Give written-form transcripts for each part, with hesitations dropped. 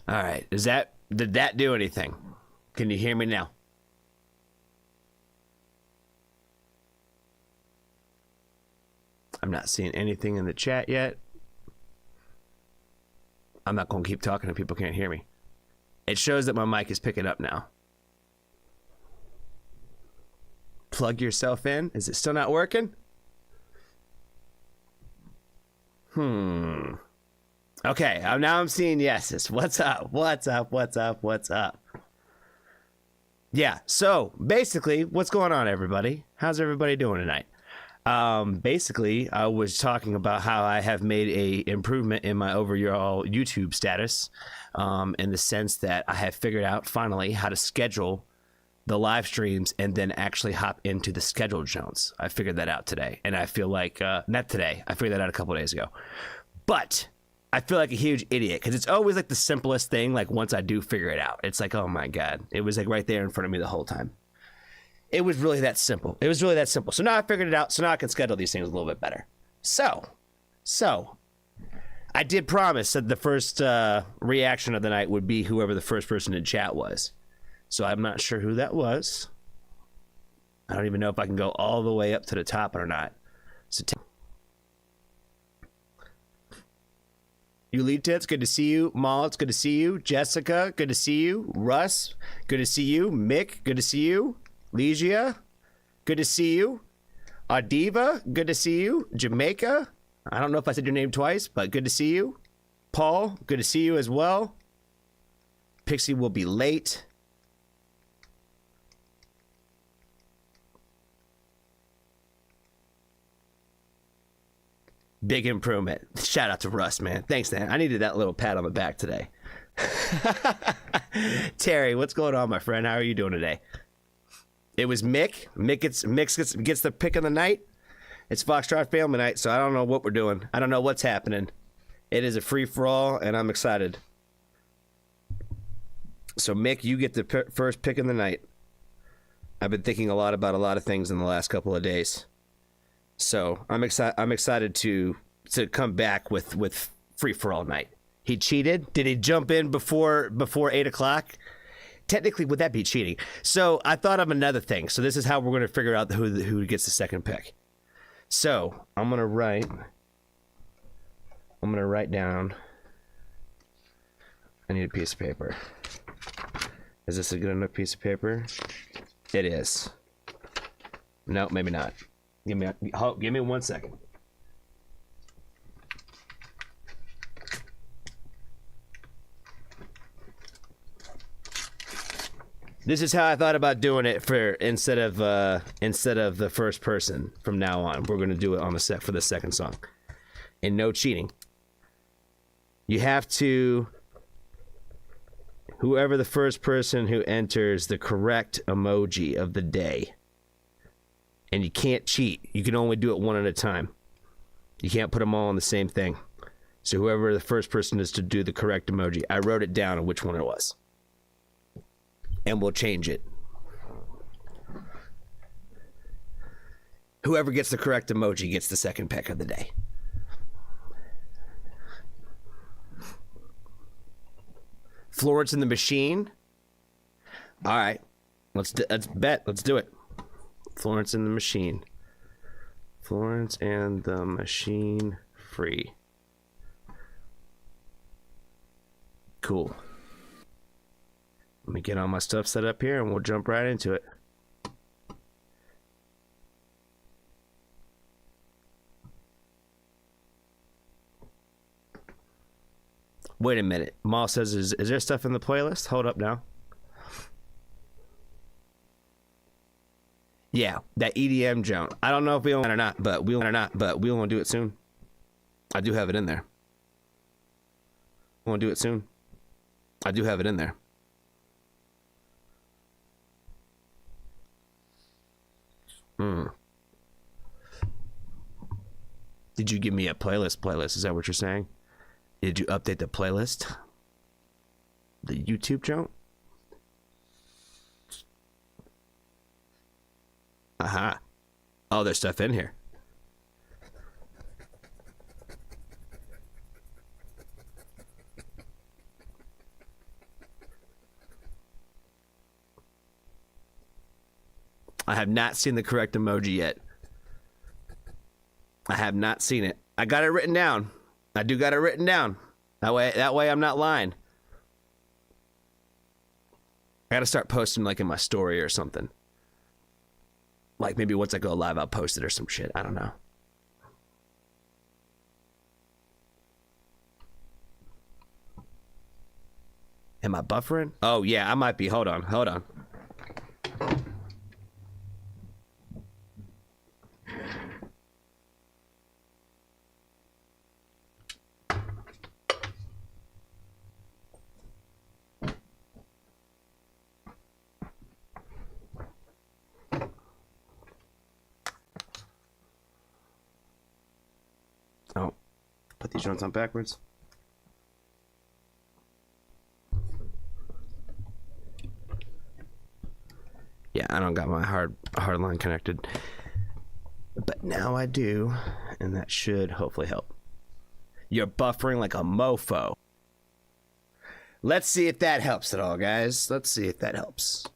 All right. Did that do anything? Can you hear me now? I'm not seeing anything in the chat yet. I'm not going to keep talking if people can't hear me. It shows that my mic is picking up now. Plug yourself in. Is it still not working? Okay, now I'm seeing yeses. What's up? What's up? What's up? What's up? Yeah, so basically, what's going on, everybody? How's everybody doing tonight? Basically, I was talking about how I have made a improvement in my overall YouTube status, in the sense that I have figured out finally how to schedule the live streams and then actually hop into the scheduled zones. I figured that out today, and I feel like not today. I figured that out a couple of days ago, but I feel like a huge idiot because it's always like the simplest thing. Like once I do figure it out, it's like, oh my god, it was like right there in front of me the whole time. It was really that simple. It was really that simple. So now I figured it out. So now I can schedule these things a little bit better. So I did promise that the first reaction of the night would be whoever the first person in chat was. So I'm not sure who that was. I don't even know if I can go all the way up to the top or not. So Ulita, good to see you. Mal, it's good to see you. Jessica, good to see you. Russ, good to see you. Mick, good to see you. Legia, good to see you. Adiva, good to see you. Jamaica, I don't know if I said your name twice, but good to see you. Paul, good to see you as well. Pixie will be late. Big improvement. Shout out to Russ, man. Thanks, man. I needed that little pat on the back today. Terry, what's going on, my friend? How are you doing today? It was Mick. Mick gets the pick of the night. It's Foxtrot family night, so I don't know what we're doing. I don't know what's happening. It is a free-for-all, and I'm excited. So, Mick, you get the first pick of the night. I've been thinking a lot about a lot of things in the last couple of days. So I'm excited to come back with free for all night. He cheated. Did he jump in before 8 o'clock? Technically, would that be cheating? So I thought of another thing. So this is how we're going to figure out who gets the second pick. So I'm gonna write down. I need a piece of paper. Is this a good enough piece of paper? It is. No, maybe not. Give me 1 second. This is how I thought about doing it for instead of the first person from now on. We're gonna do it on for the second song. And no cheating. You have to, whoever the first person who enters the correct emoji of the day. And you can't cheat. You can only do it one at a time. You can't put them all on the same thing. So whoever the first person is to do the correct emoji. I wrote it down on which one it was. And we'll change it. Whoever gets the correct emoji gets the second pick of the day. Florence and the Machine. All right. Let's bet. Let's do it. Florence and the Machine. Florence and the Machine free. Cool. Let me get all my stuff set up here and we'll jump right into it. Wait a minute. Maul says, is there stuff in the playlist? Hold up now. Yeah, that EDM jump. I don't know if we want it or not, but we won't do it soon. I do have it in there. We won't do it soon. I do have it in there. Did you give me a playlist? Is that what you're saying? Did you update the playlist? The YouTube jump? Aha. Oh, there's stuff in here. I have not seen the correct emoji yet. I have not seen it. I got it written down. I do got it written down. That way I'm not lying. I gotta start posting like in my story or something. Like maybe once I go live, I'll post it or some shit. I don't know. Am I buffering? Oh yeah, I might be. Hold on. Oh, put these joints on backwards. Yeah, I don't got my hard line connected, but now I do, and that should hopefully help. You're buffering like a mofo. Let's see if that helps at all, guys. Let's see if that helps.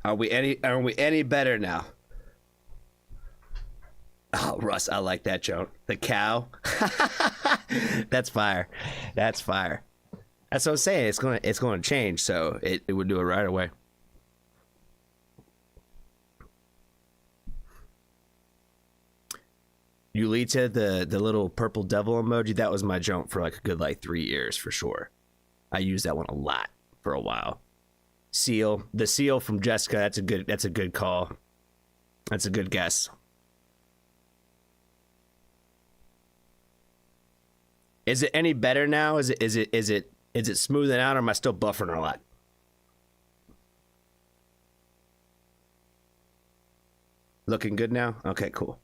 Are we any better now? Oh, Russ, I like that joke. The cow. That's fire. That's fire. That's what I'm saying. It's gonna change, so it would do it right away. Yulita, the little purple devil emoji, that was my joke for like a good 3 years for sure. I used that one a lot for a while. The seal from Jessica, that's a good call. That's a good guess. Is it any better now? Is it smoothing out, or am I still buffering a lot? Looking good now? Okay, cool.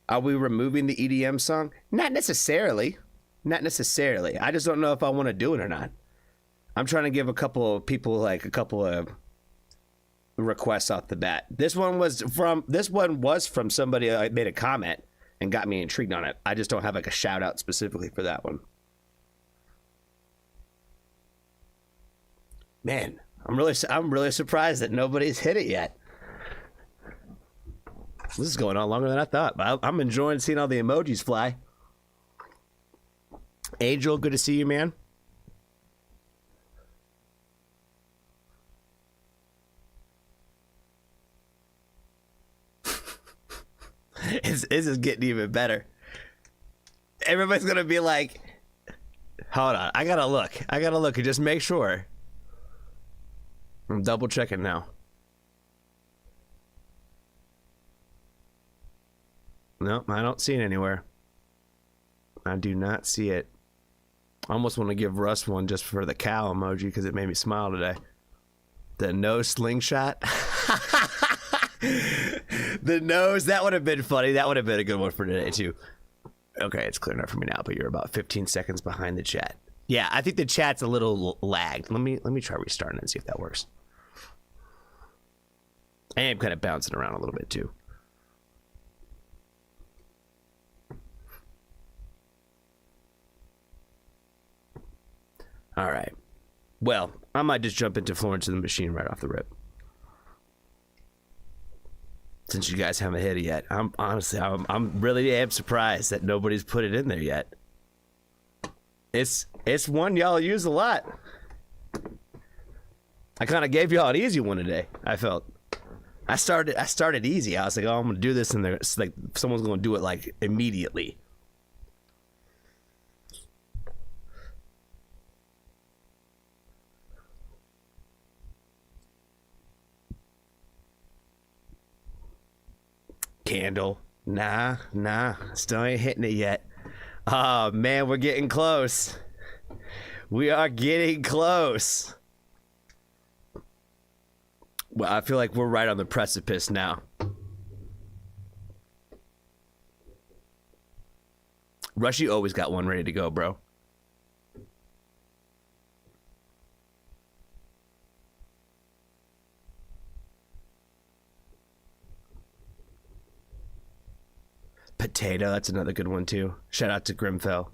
Are we removing the EDM song? Not necessarily. Not necessarily. I just don't know if I want to do it or not. I'm trying to give a couple of people a couple of requests off the bat. This one was from somebody that made a comment and got me intrigued on it. I just don't have a shout out specifically for that one. Man, I'm really surprised that nobody's hit it yet. This is going on longer than I thought, but I'm enjoying seeing all the emojis fly. Angel, good to see you, man. This is getting even better. Everybody's gonna be like, hold on, I gotta look and just make sure. I'm double checking now. Nope, I don't see it anywhere. I do not see it. I almost want to give Russ one just for the cow emoji because it made me smile today. The nose slingshot. The nose, that would have been funny. That would have been a good one for today too. Okay, it's clearing up for me now, but you're about 15 seconds behind the chat. Yeah, I think the chat's a little lagged. Let me try restarting it and see if that works. I am kind of bouncing around a little bit too. All right. Well, I might just jump into Florence and the Machine right off the rip. Since you guys haven't hit it yet, I'm really surprised that nobody's put it in there yet. It's one y'all use a lot. I kind of gave y'all an easy one today. I felt I started easy. I was like, oh, I'm gonna do this, and it's like someone's gonna do it immediately. Candle. Nah, still ain't hitting it yet. Oh man, we're getting close. We are getting close. Well, I feel like we're right on the precipice now. Rushy always got one ready to go, bro. Potato, that's another good one too. Shout out to Grimfell.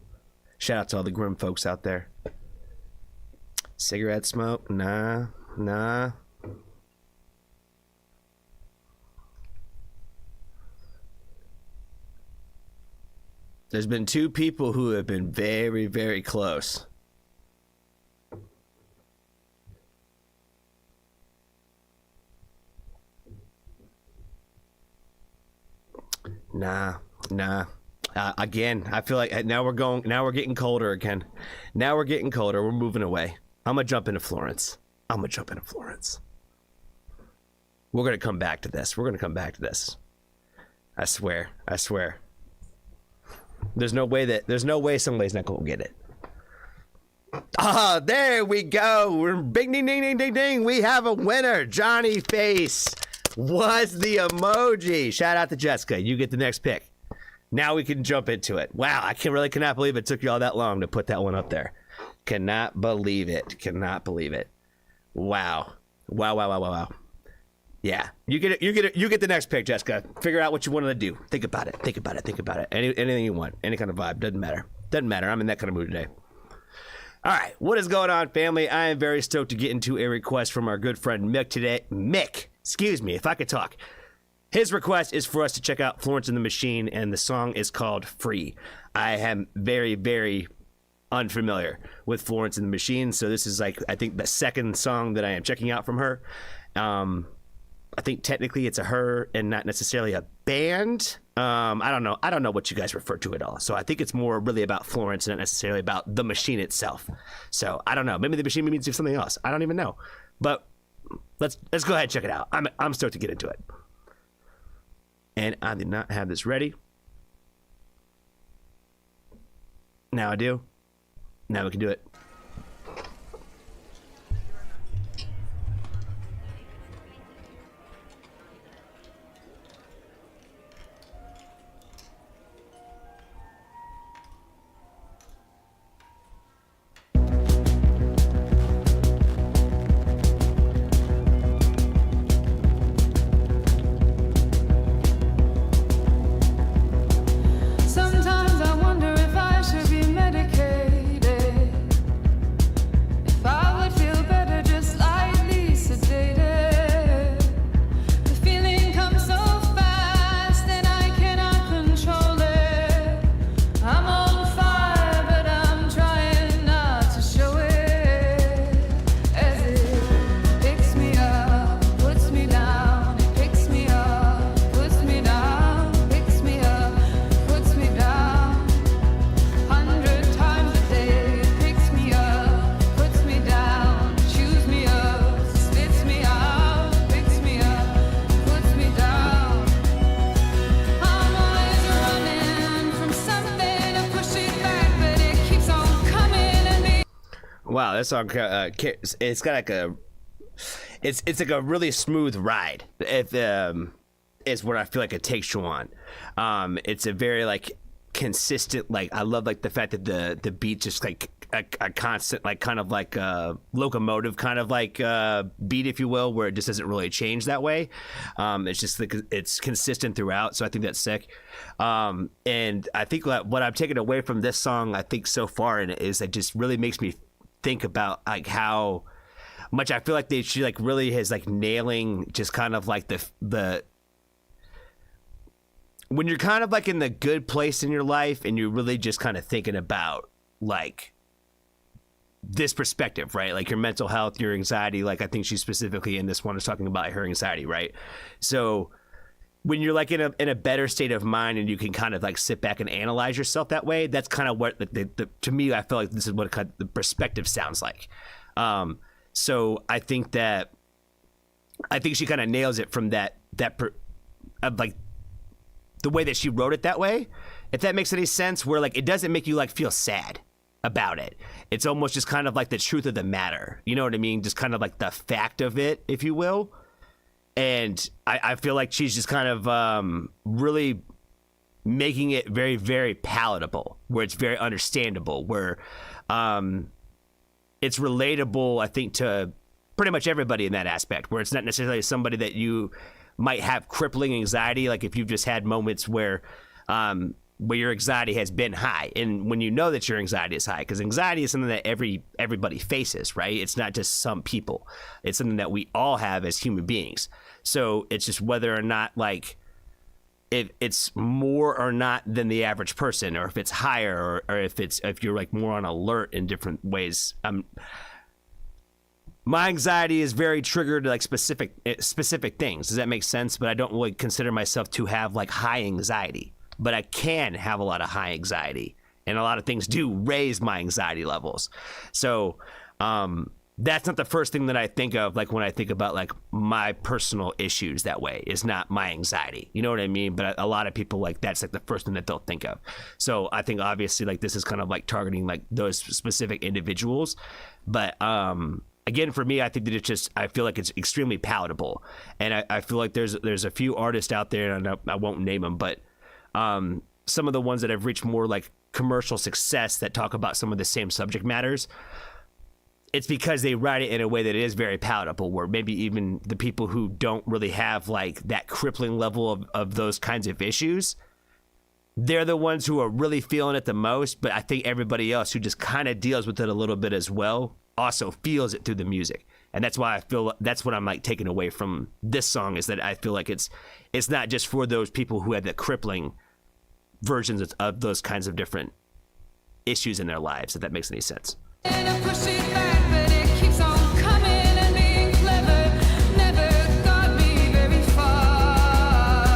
Shout out to all the Grim folks out there. Cigarette smoke? Nah. There's been two people who have been very, very close. Nah. Again, I feel like now we're getting colder again. Now we're getting colder. We're moving away. I'm gonna jump into Florence. We're gonna come back to this. I swear. There's no way somebody's not gonna get it. Ah, there we go. We're bing ding ding ding ding ding. We have a winner. Johnny Face was the emoji. Shout out to Jessica. You get the next pick. Now we can jump into it. Wow, I cannot believe it took you all that long to put that one up there. Cannot believe it. Wow. Yeah, you get the next pick, Jessica. Figure out what you want to do. Think about it. Anything you want, any kind of vibe, doesn't matter. I'm in that kind of mood today. All right, what is going on, family? I am very stoked to get into a request from our good friend Mick today. Mick, excuse me, if I could talk. His request is for us to check out Florence and the Machine, and the song is called Free. I am very, very unfamiliar with Florence and the Machine, so this is like, I think, the second song that I am checking out from her. I think technically it's a her and not necessarily a band. I don't know what you guys refer to at all. So I think it's more really about Florence and not necessarily about the machine itself. So I don't know. Maybe the machine means something else. I don't even know. But let's go ahead and check it out. I'm stoked to get into it. And I did not have this ready. Now I do. Now we can do it. Sometimes I wonder if I should be medicated. Wow, that song it's got like a it's like a really smooth ride. If is what I feel like it takes you on. It's a very like consistent, like I love like the fact that the beat just like a constant like kind of like locomotive kind of like beat, if you will, where it just doesn't really change that way. It's just like it's consistent throughout, so I think that's sick. And I think what I'm taking away from this song, I think so far, in it is it just really makes me think about like how much I feel like she like really is like nailing just kind of like the when you're kind of like in the good place in your life and you're really just kind of thinking about like this perspective, right? Like your mental health, your anxiety. Like I think she specifically in this one is talking about her anxiety, right? So when you're like in a better state of mind and you can kind of like sit back and analyze yourself that way, that's kind of what to me, I feel like this is what kind of the perspective sounds like. So I think she kind of nails it from like the way that she wrote it that way, if that makes any sense, where like it doesn't make you like feel sad about it. It's almost just kind of like the truth of the matter. You know what I mean? Just kind of like the fact of it, if you will. And I feel like she's just kind of really making it very, very palatable, where it's very understandable, where it's relatable, I think, to pretty much everybody in that aspect, where it's not necessarily somebody that you might have crippling anxiety. Like if you've just had moments where where your anxiety has been high, and when you know that your anxiety is high, because anxiety is something that everybody faces, right? It's not just some people. It's something that we all have as human beings. So it's just whether or not like if it's more or not than the average person, or if it's higher, or if you're like more on alert in different ways. My anxiety is very triggered to like specific things. Does that make sense? But I don't really consider myself to have like high anxiety. But I can have a lot of high anxiety, and a lot of things do raise my anxiety levels. So that's not the first thing that I think of, like when I think about like my personal issues that way, is not my anxiety. You know what I mean? But a lot of people, like, that's like the first thing that they'll think of. So I think obviously like this is kind of like targeting like those specific individuals. But again, for me, I think that I feel like it's extremely palatable. And I feel like there's a few artists out there, and I won't name them, but some of the ones that have reached more like commercial success that talk about some of the same subject matters, it's because they write it in a way that is very palatable, where maybe even the people who don't really have like that crippling level of those kinds of issues, they're the ones who are really feeling it the most. But I think everybody else who just kind of deals with it a little bit as well also feels it through the music. And that's why I feel that's what I'm like taking away from this song, is that I feel like it's not just for those people who have the crippling versions of those kinds of different issues in their lives, if that makes any sense. And I push it back, but it keeps on coming, and being clever never got me very far.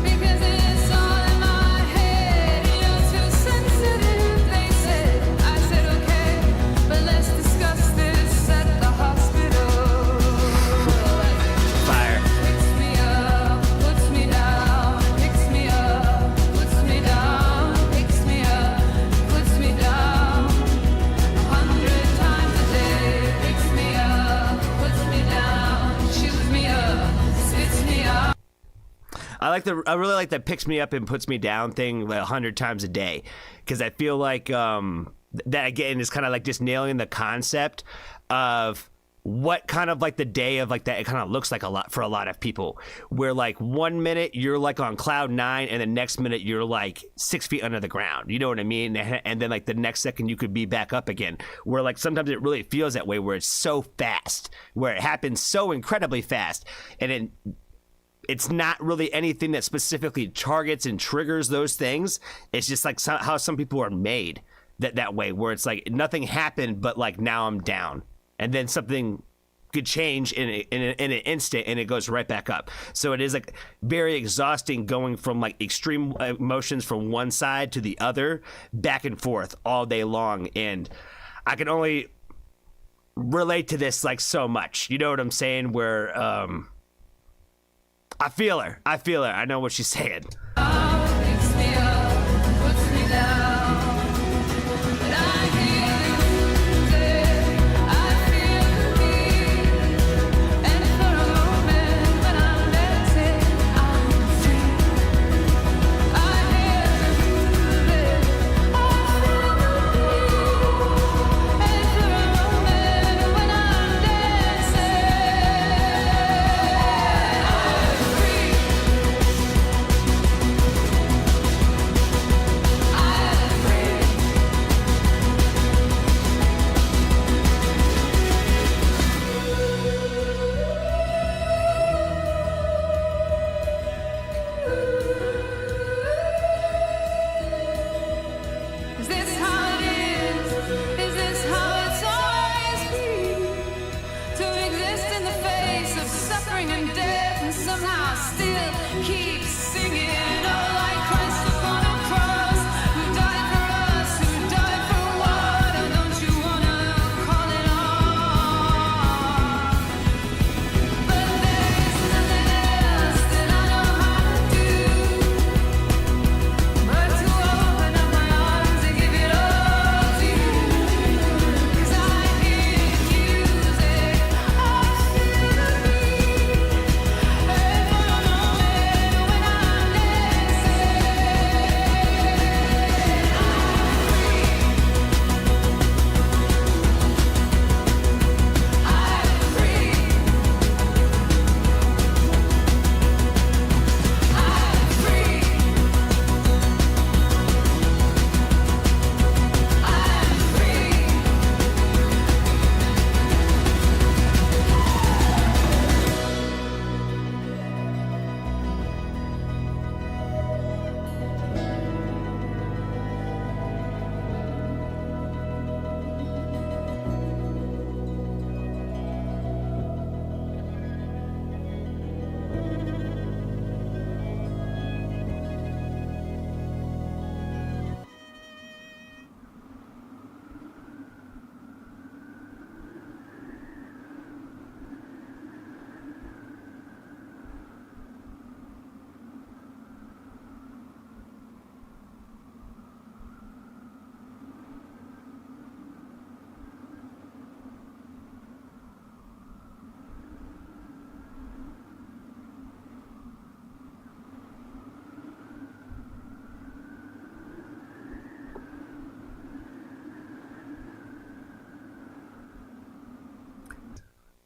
Because it's all in my head, you're too sensitive, they said. I said okay, but let's discuss this at the hospital. Fire. Picks me up, puts me down, picks me up, puts me down, picks me up, puts me down. 100 times a day, picks me up, puts me down, chews me up, spits me out. I really like that picks me up and puts me down thing like 100 times a day, because I feel like that again is kind of like just nailing the concept of what kind of like the day of like that it kind of looks like a lot for a lot of people, where like 1 minute you're like on cloud 9 and the next minute you're like 6 feet under the ground, you know what I mean? And then like the next second you could be back up again, where like sometimes it really feels that way, where it's so fast, where it happens so incredibly fast, and then it's not really anything that specifically targets and triggers those things. It's just like how some people are made that way, where it's like nothing happened, but like now I'm down, and then something could change in an instant, and it goes right back up. So it is like very exhausting going from like extreme emotions from one side to the other, back and forth all day long. And I can only relate to this like so much. You know what I'm saying? Where I feel her. I know what she's saying. Picks me up, puts me down. But I hear it, I feel the beat. And for a moment when I'm dancing, I'm free. I hear it, I feel the beat. And for a moment when I'm dancing, I'm free.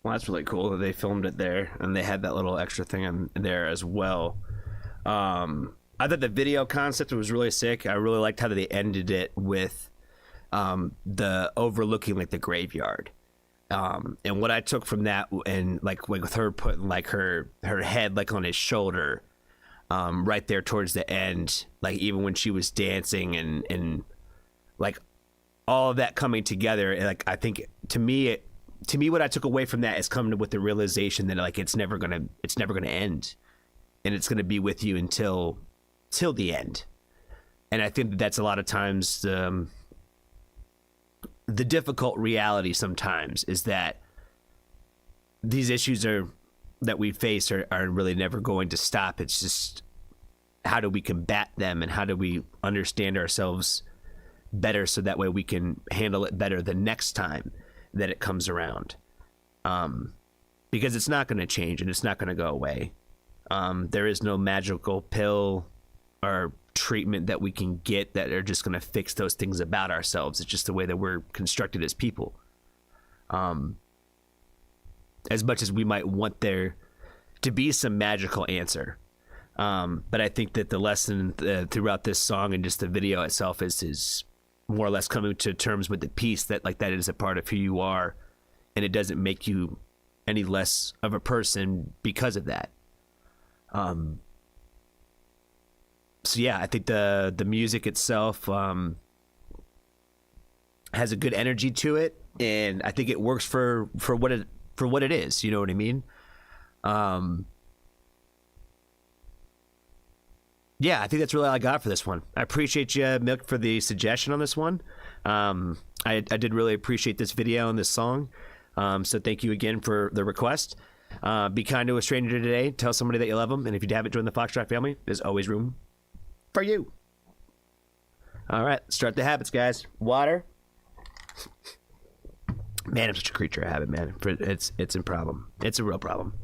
Well, that's really cool that they filmed it there and they had that little extra thing in there as well. I thought the video concept was really sick. I really liked how they ended it with the overlooking like the graveyard. And what I took from that, and like with her putting like her head like on his shoulder, right there towards the end, like even when she was dancing and like all of that coming together, like I think to me what I took away from that is coming with the realization that like it's never gonna end, and it's gonna be with you until the end. And I think that's a lot of times the difficult reality sometimes is that these issues that we face are really never going to stop. It's just how do we combat them and how do we understand ourselves better so that way we can handle it better the next time that it comes around. Because it's not going to change and it's not going to go away. There is no magical pill or treatment that we can get that are just going to fix those things about ourselves. It's just the way that we're constructed as people. As much as we might want there to be some magical answer. But I think that the lesson throughout this song and just the video itself is more or less coming to terms with the peace that like that is a part of who you are, and it doesn't make you any less of a person because of that. So yeah, I think the music itself has a good energy to it, and I think it works for what it is. You know what I mean? Yeah, I think that's really all I got for this one. I appreciate you, Milk, for the suggestion on this one. I did really appreciate this video and this song. So thank you again for the request. Be kind to a stranger today. Tell somebody that you love them. And if you haven't joined the Foxtrot family, there's always room for you. All right, start the habits, guys. Water. Man, I'm such a creature of habit, man. It's a problem. It's a real problem.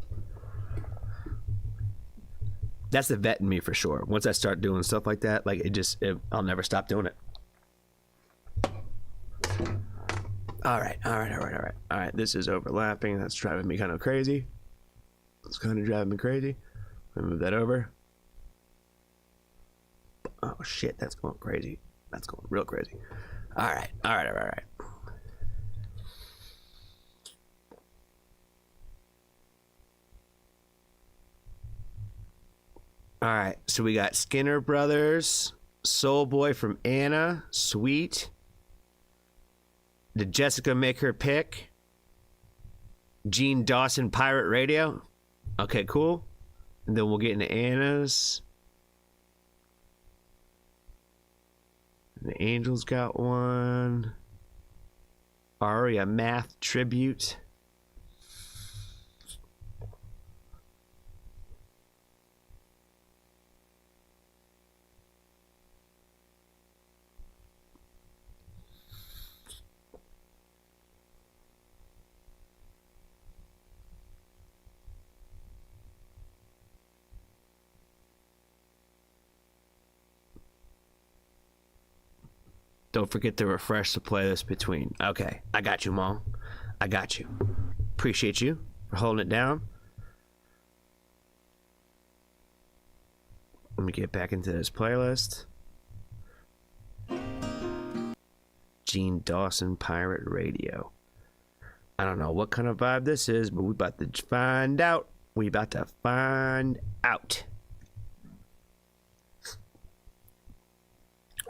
That's the vet in me for sure. Once I start doing stuff like that, like I'll never stop doing it. All right. This is overlapping. That's driving me kind of crazy. It's kind of driving me crazy. Let me move that over. Oh shit, that's going crazy. That's going real crazy. All right. All right, so we got Skinner Brothers, Soul Boy from Anna, Sweet. Did Jessica make her pick? Gene Dawson, Pirate Radio. Okay, cool. And then we'll get into Anna's. And the Angels got one. Aria Math Tribute. Don't forget to refresh the playlist between. Okay, I got you, Mom. I got you. Appreciate you for holding it down. Let me get back into this playlist. Gene Dawson, Pirate Radio. I don't know what kind of vibe this is, but we about to find out.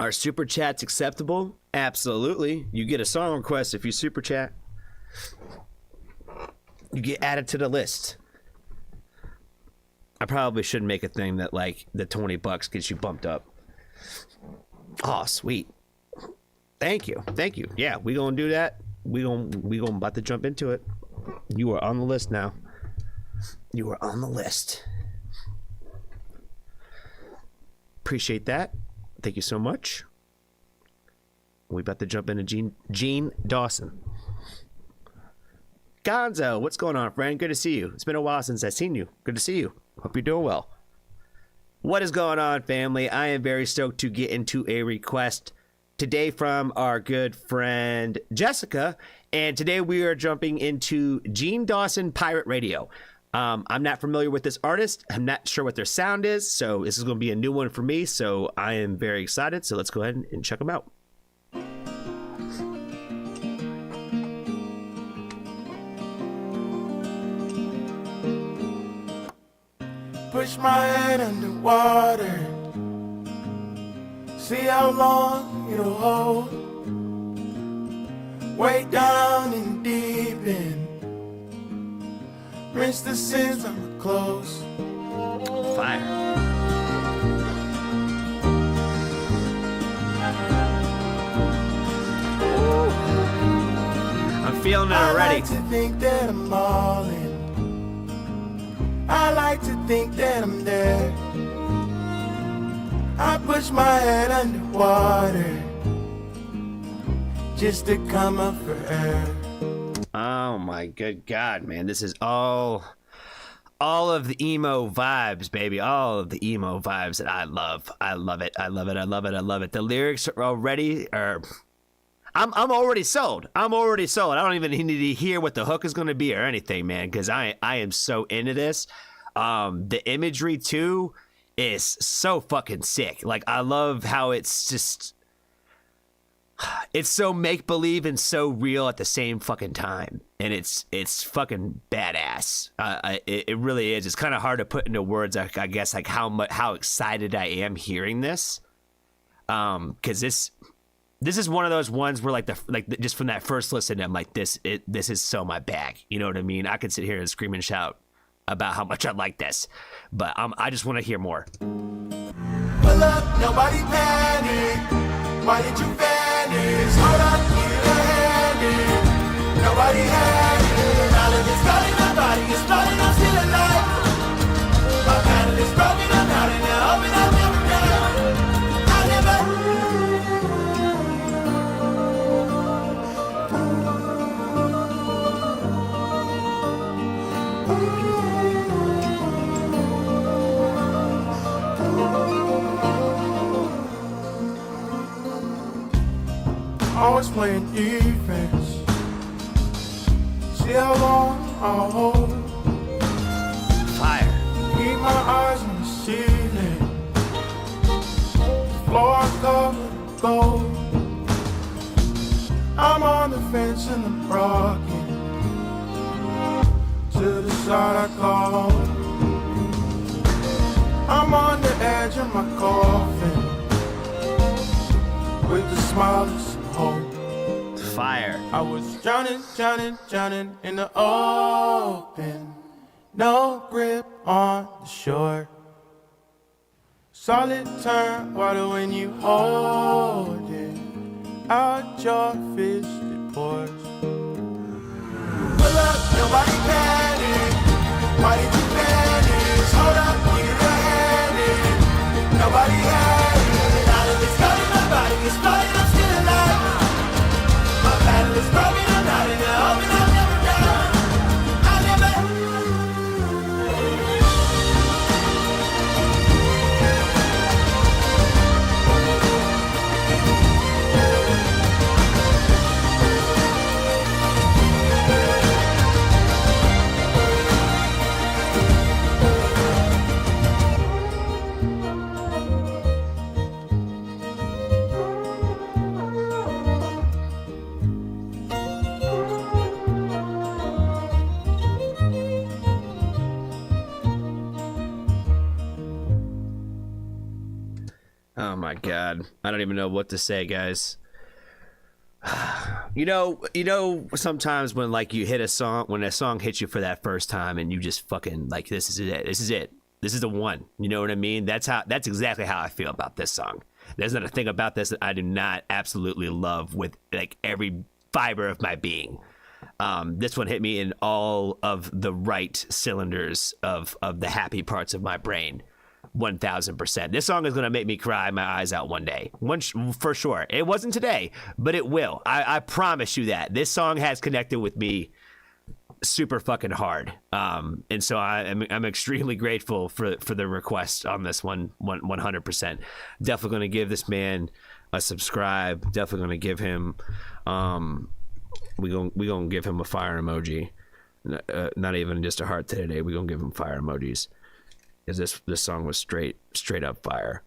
Are super chats acceptable? Absolutely. You get a song request if you super chat. You get added to the list. I probably should make a thing that like the $20 gets you bumped up. Oh, sweet. Thank you. Yeah, we gonna do that. We gonna about to jump into it. You are on the list now. You are on the list. Appreciate that. Thank you so much. We about to jump into Gene Dawson. Gonzo, what's going on, friend? Good to see you. It's been a while since I've seen you. Good to see you. Hope you're doing well. What is going on, family? I am very stoked to get into a request today from our good friend Jessica. And today we are jumping into Gene Dawson Pirate Radio. I'm not familiar with this artist. I'm not sure what their sound is. So this is going to be a new one for me. So I am very excited. So let's go ahead and check them out. Push my head underwater, see how long it'll hold. Way down in the deep end, rinse the sins from my clothes. Fire. I'm feeling it already. I like to think that I'm all in. I like to think that I'm there. I push my head underwater just to come up for air. Oh my good God, man. This is all of the emo vibes, baby. All of the emo vibes that I love. I love it. I love it. I love it. I love it. The lyrics are already I'm already sold. I'm already sold. I don't even need to hear what the hook is going to be or anything, man, because I am so into this. The imagery, too, is so fucking sick. Like, I love how it's just... It's so make-believe and so real at the same fucking time. And it's fucking badass. It really is. It's kind of hard to put into words, I guess, like how excited I am hearing this. Because this is one of those ones where just from that first listen, I'm like, this is so my bag. You know what I mean? I could sit here and scream and shout about how much I like this, but I just want to hear more. Pull up, nobody panic. Why did you vanish? Hold up, get a hand in. Nobody had it. All of it's calling, my body is floating, I'm still alive. My paddle is broken, I'm out in the open, I've never done. I never. Always playing defense. See how long I'll hold. Fire. Keep my eyes on the ceiling. Floor covered with gold. I'm on the fence and I'm rocking. To the side I call home. I'm on the edge of my coffin. With the smile and some hope. Fire. I was drowning in the open. No grip on the shore. Solid turn water when you hold it. Out your fist it pours. Pull up, nobody panic. Why did you vanish? Hold up, get a hand in. Nobody had it. All of it's coming, my body is flooded, I'm still alive. My battle is broken, I'm not in the open, I've never done. I never. Oh my God. I don't even know what to say, guys. You know, sometimes when like you hit a song, when a song hits you for that first time and you just fucking like, this is it. This is the one. You know what I mean? That's exactly how I feel about this song. There's not a thing about this that I do not absolutely love with like every fiber of my being. This one hit me in all of the right cylinders of the happy parts of my brain. 1000%. This song is going to make me cry my eyes out one day. For sure. It wasn't today, but it will. I promise you that. This song has connected with me super fucking hard. And so I'm extremely grateful for the request on this one, 100%. Definitely going to give this man a subscribe. Definitely gonna give him we gonna give him a fire emoji. Not even just a heart today. We gonna give him fire emojis. Because this song was straight up fire.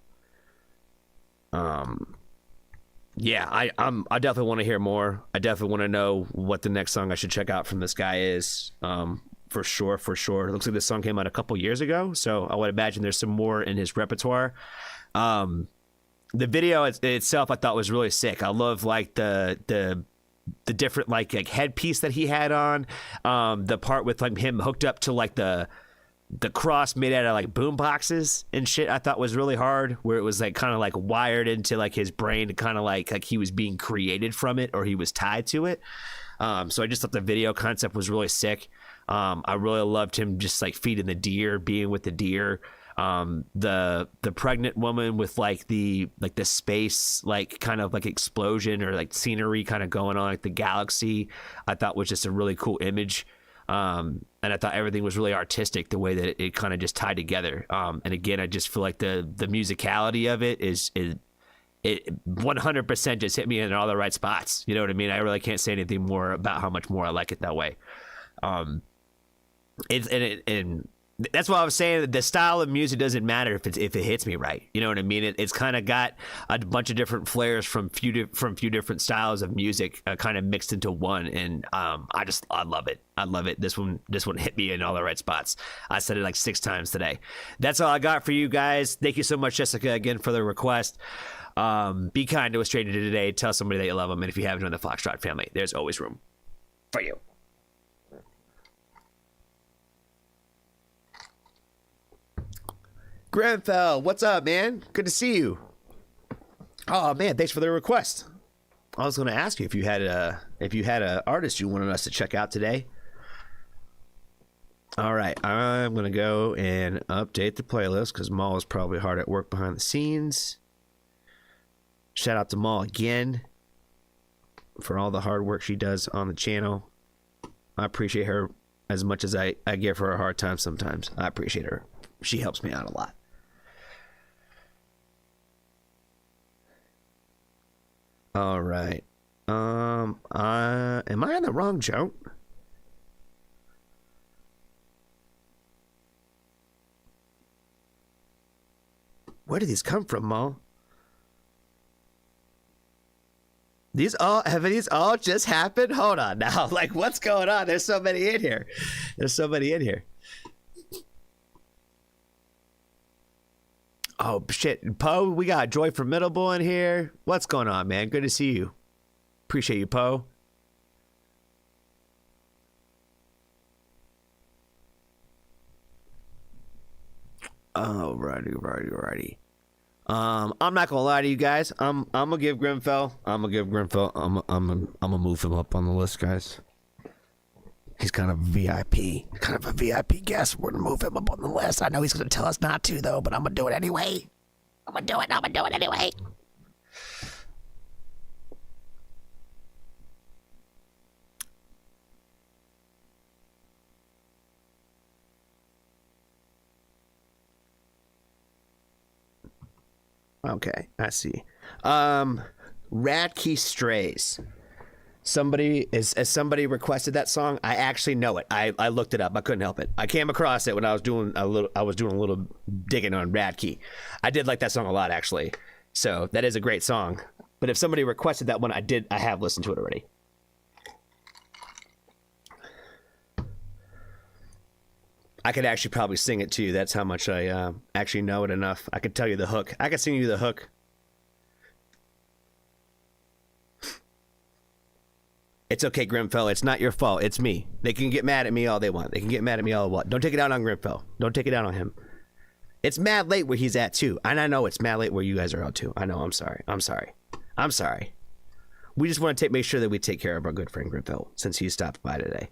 Yeah, I definitely want to hear more. I definitely want to know what the next song I should check out from this guy is. For sure. It looks like this song came out a couple years ago, so I would imagine there's some more in his repertoire. The video itself I thought was really sick. I love like the different like headpiece that he had on. The part with like him hooked up to like the cross made out of like boom boxes and shit I thought was really hard, where it was like kind of like wired into like his brain to kind of like he was being created from it or he was tied to it. So I just thought the video concept was really sick. I really loved him just like feeding the deer, being with the deer. The pregnant woman with like the space like kind of like explosion or like scenery kind of going on, like the galaxy, I thought was just a really cool image. And I thought everything was really artistic, the way that it kind of just tied together. And again, I just feel like the musicality of it it 100% just hit me in all the right spots. You know what I mean? I really can't say anything more about how much more I like it that way. And that's why I was saying that the style of music doesn't matter if it hits me right. You know what I mean? It's kind of got a bunch of different flares from few different styles of music kind of mixed into one, and I love it. I love it. This one hit me in all the right spots. I said it like 6 times today. That's all I got for you guys. Thank you so much, Jessica, again for the request. Be kind to a stranger today. Tell somebody that you love them, and if you haven't joined the Foxtrot family, there's always room for you. Grenfell, what's up, man? Good to see you. Oh man, thanks for the request. I was going to ask you if you had a artist you wanted us to check out today. All right, I'm going to go and update the playlist because Maul is probably hard at work behind the scenes. Shout out to Maul again for all the hard work she does on the channel. I appreciate her as much as I give her a hard time sometimes. I appreciate her. She helps me out a lot. All right. Am I on the wrong joint? Where did these come from, Maul? Have these all just happened? Hold on now. Like, what's going on? There's so many in here. Oh, shit. Poe, we got Joy Formidable in here. What's going on, man? Good to see you. Appreciate you, Poe. Oh, righty. I'm not gonna lie to you guys. I'm gonna give Grenfell. I'm gonna move him up on the list, guys. He's kind of a VIP guest. We're gonna move him up on the list. I know he's gonna tell us not to, though, but I'm gonna do it anyway. I'm gonna do it anyway. Okay, I see. Radkey Strays. Somebody requested that song. I actually know it. I looked it up. I couldn't help it. I came across it when I was doing a little digging on Radkey. I did like that song a lot, actually. So that is a great song. But if somebody requested that one, I have listened to it already. I could actually probably sing it to you. That's how much I actually know it enough. I could tell you the hook. I could sing you the hook. It's okay, Grimfell. It's not your fault. It's me. They can get mad at me all they want. They can get mad at me all they want. Don't take it out on Grimfell. Don't take it out on him. It's mad late where he's at, too. And I know it's mad late where you guys are out, too. I know. I'm sorry. We just want to make sure that we take care of our good friend Grimfell since he stopped by today.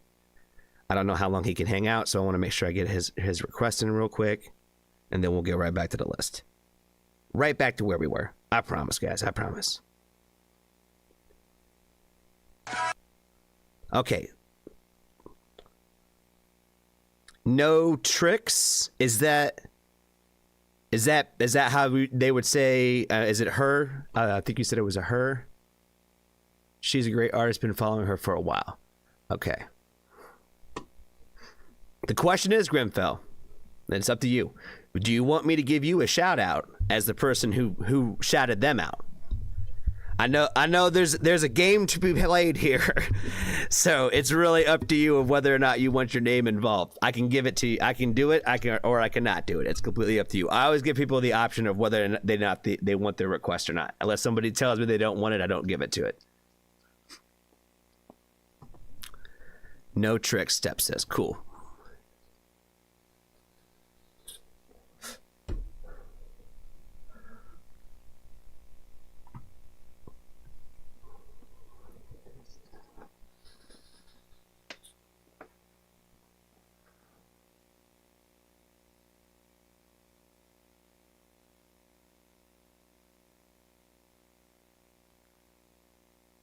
I don't know how long he can hang out, so I want to make sure I get his request in real quick, and then we'll get right back to the list. Right back to where we were. I promise, guys. I promise. Okay. No Tricks? Is that... Is that how they would say? Is it her? I think you said it was a her. She's a great artist. Been following her for a while. Okay. The question is, Grimfell, and it's up to you. Do you want me to give you a shout out as the person who shouted them out? I know there's a game to be played here, so it's really up to you of whether or not you want your name involved. I can give it to you. I can do it. I cannot do it. It's completely up to you. I always give people the option of whether or not they want their request or not. Unless somebody tells me they don't want it, I don't give it to it. No tricks, Step says. Cool.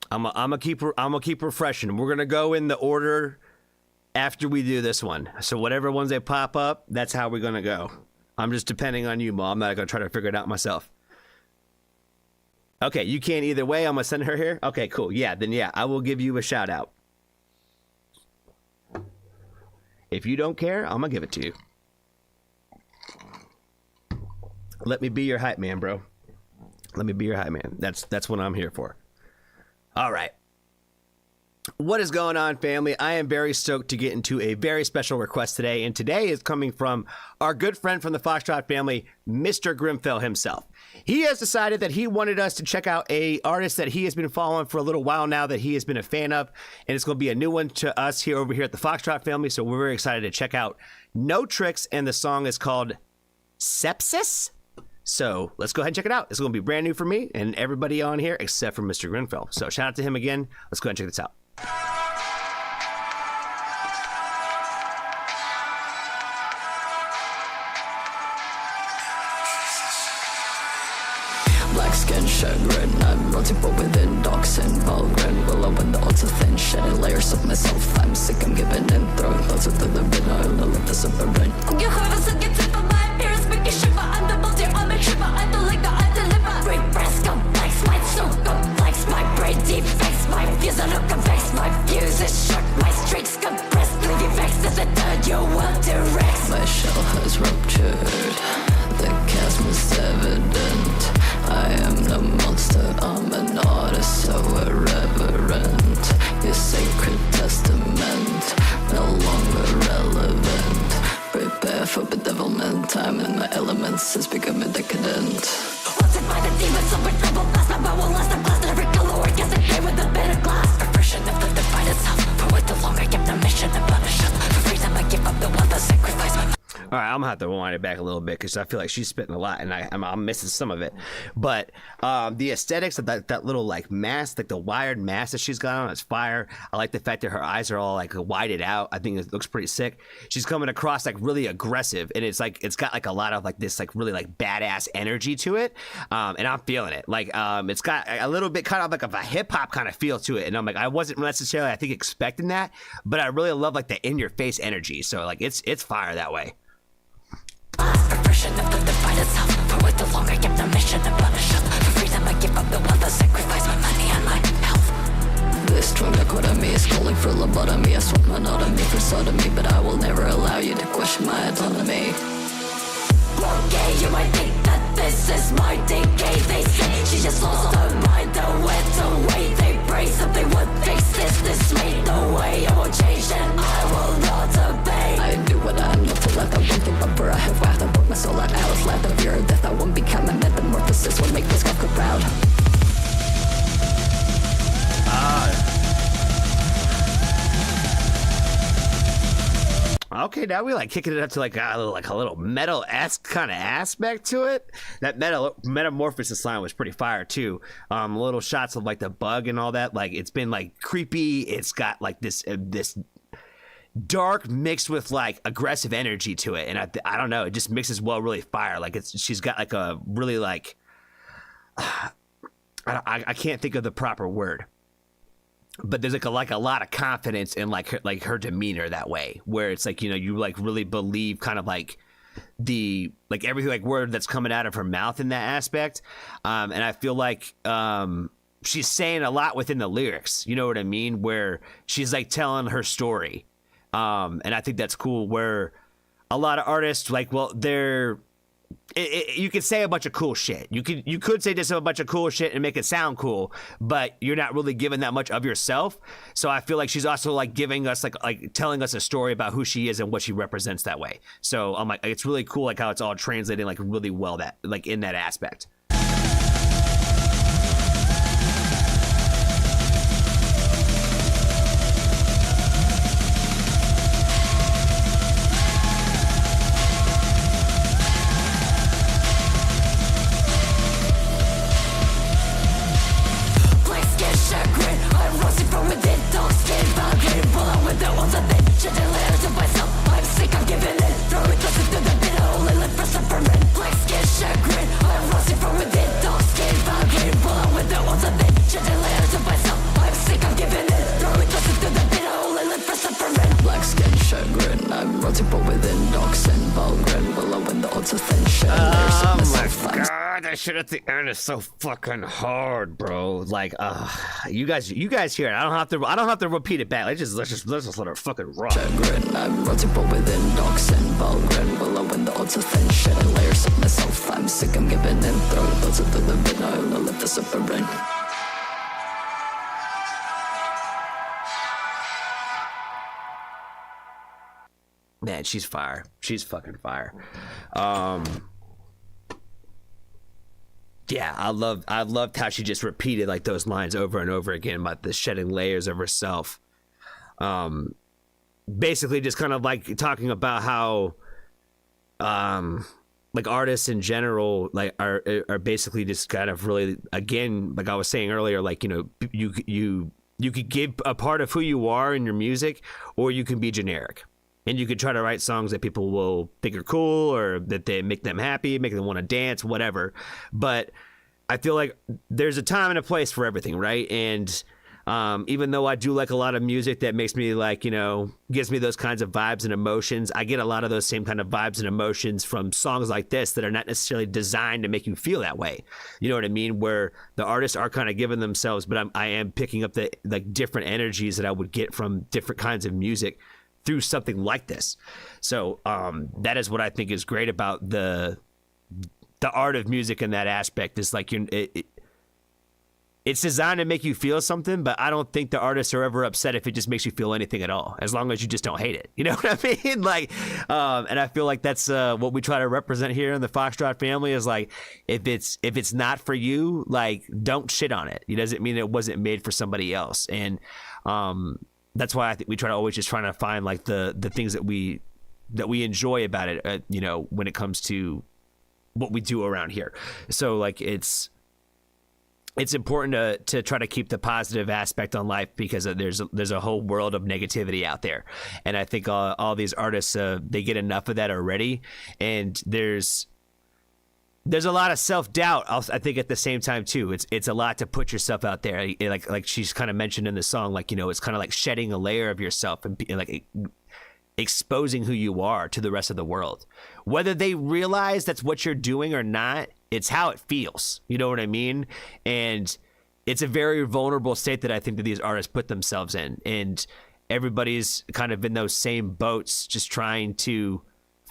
I'm gonna keep refreshing. We're gonna go in the order after we do this one. So whatever ones they pop up, that's how we're gonna go. I'm just depending on you, Mo. I'm not gonna try to figure it out myself. Okay, you can't either way. I'm gonna send her here. Okay, cool. Yeah, then yeah, I will give you a shout out. If you don't care, I'm gonna give it to you. Let me be your hype man, bro. Let me be your hype man. That's what I'm here for. All right. What is going on, family? I am very stoked to get into a very special request today, and today is coming from our good friend from the Foxtrot family, Mr. Grimfell himself. He has decided that he wanted us to check out a artist that he has been following for a little while now, that he has been a fan of, and it's going to be a new one to us over here at the Foxtrot family, so we're very excited to check out No Tricks, and the song is called Sepsis? So let's go ahead and check it out. It's going to be brand new for me and everybody on here except for Mr. Grimfell. So shout out to him again. Let's go ahead and check this out. Black skin, chagrin, I'm rotting but within dogs and Valgren. Willow when the odds are thin, shedding layers of myself. I'm sick, I'm giving in, throwing thoughts of the living. I love the suffering. You heard us get tip of my appearance, make you shiver. I'm the multi, I'm a shiver. I don't like the I deliver. Great breast complex, my so complex. My brain defects, my views are look convex. My views is short, my streaks compressed. Leave you vexed as a third, you want direct. My shell has ruptured, the chasm is evident. I am no monster, I'm an artist so irreverent. Your sacred testament, no longer relevant. Prepare for bedevilment, I'm in my elements, it's becoming decadent. Wanted by the demons, so with trouble past my bowel last. I'm blasted every color, I guess I play with a bit of glass. Perversion of the divine itself, for way too long I kept the mission and punish us. For freedom I give up the one that sacrifice my. All right, I'm gonna have to rewind it back a little bit because I feel like she's spitting a lot, and I'm missing some of it. But the aesthetics of that little like mask, like the wired mask that she's got on, is fire. I like the fact that her eyes are all like whited out. I think it looks pretty sick. She's coming across like really aggressive, and it's got like a lot of like this like really like badass energy to it, and I'm feeling it. Like it's got a little bit kind of like a hip hop kind of feel to it, and I'm like I wasn't necessarily I think expecting that, but I really love like the in your face energy. So like it's fire that way. Perversion of the divine itself, for way too long I kept the mission and punish us. For freedom I give up the one that sacrifice my money and my health. This strong dichotomy is calling for lobotomy. I swap monotony for sodomy, but I will never allow you to question my autonomy. Okay, you might think that this is my decay. They say she just lost her mind, the went away. They pray something would fix this made no way. I won't change and I will not obey. I do what I am not to let. I won't give up for I have whacked. I broke my soul out, I was left of your death. I won't become a metamorphosis, will make this guy proud. Okay, now we like kicking it up to like a little metal-esque kind of aspect to it. That metamorphosis line was pretty fire too. Little shots of like the bug and all that. Like it's been like creepy. It's got like this dark mixed with like aggressive energy to it, and I don't know. It just mixes well, really fire. Like she's got like a really like I can't think of the proper word. But there's like a lot of confidence in like her demeanor that way, where it's like, you know, you like really believe kind of like the like every like word that's coming out of her mouth in that aspect. And I feel like she's saying a lot within the lyrics. You know what I mean? Where she's like telling her story. And I think that's cool. Where a lot of artists like, well, you could say a bunch of cool shit. You could say just a bunch of cool shit and make it sound cool, but you're not really giving that much of yourself. So I feel like she's also like giving us like telling us a story about who she is and what she represents that way. So I'm like, it's really cool like how it's all translating like really well that like in that aspect. Shit at the end is so fucking hard, bro. Like, you guys hear it. I don't have to repeat it back. Let's just let her fucking rock. I'm rotting but within dogs and Valgren. Willow when the odds are thin. Shit layers of myself. I'm sick, I'm giving in. Throwing thoughts into the bin. I'll let this up and rain. Man, she's fire. She's fucking fire. Yeah, I loved how she just repeated like those lines over and over again about the shedding layers of herself. Basically just kind of like talking about how like artists in general like are basically just kind of really, again, like I was saying earlier, like, you know, you could give a part of who you are in your music, or you can be generic. And you could try to write songs that people will think are cool, or that they make them happy, make them want to dance, whatever. But I feel like there's a time and a place for everything, right? And even though I do like a lot of music that makes me like, you know, gives me those kinds of vibes and emotions, I get a lot of those same kind of vibes and emotions from songs like this that are not necessarily designed to make you feel that way. You know what I mean? Where the artists are kind of giving themselves, but I am picking up the like different energies that I would get from different kinds of music through something like this. So that is what I think is great about the art of music in that aspect. Is like it's designed to make you feel something, but I don't think the artists are ever upset if it just makes you feel anything at all, as long as you just don't hate it. You know what I mean? Like, and I feel like that's what we try to represent here in the Foxtrot family is like, if it's not for you, like, don't shit on it. It doesn't mean it wasn't made for somebody else. And that's why I think we try to always just trying to find like the things that we enjoy about it, you know, when it comes to what we do around here. So like it's important to try to keep the positive aspect on life, because there's a whole world of negativity out there. And I think all these artists, they get enough of that already. And there's a lot of self-doubt, I think, at the same time too. It's a lot to put yourself out there, like she's kind of mentioned in the song, like, you know, it's kind of like shedding a layer of yourself and like exposing who you are to the rest of the world, whether they realize that's what you're doing or not. It's how it feels, you know what I mean? And it's a very vulnerable state that I think that these artists put themselves in, and everybody's kind of in those same boats, just trying to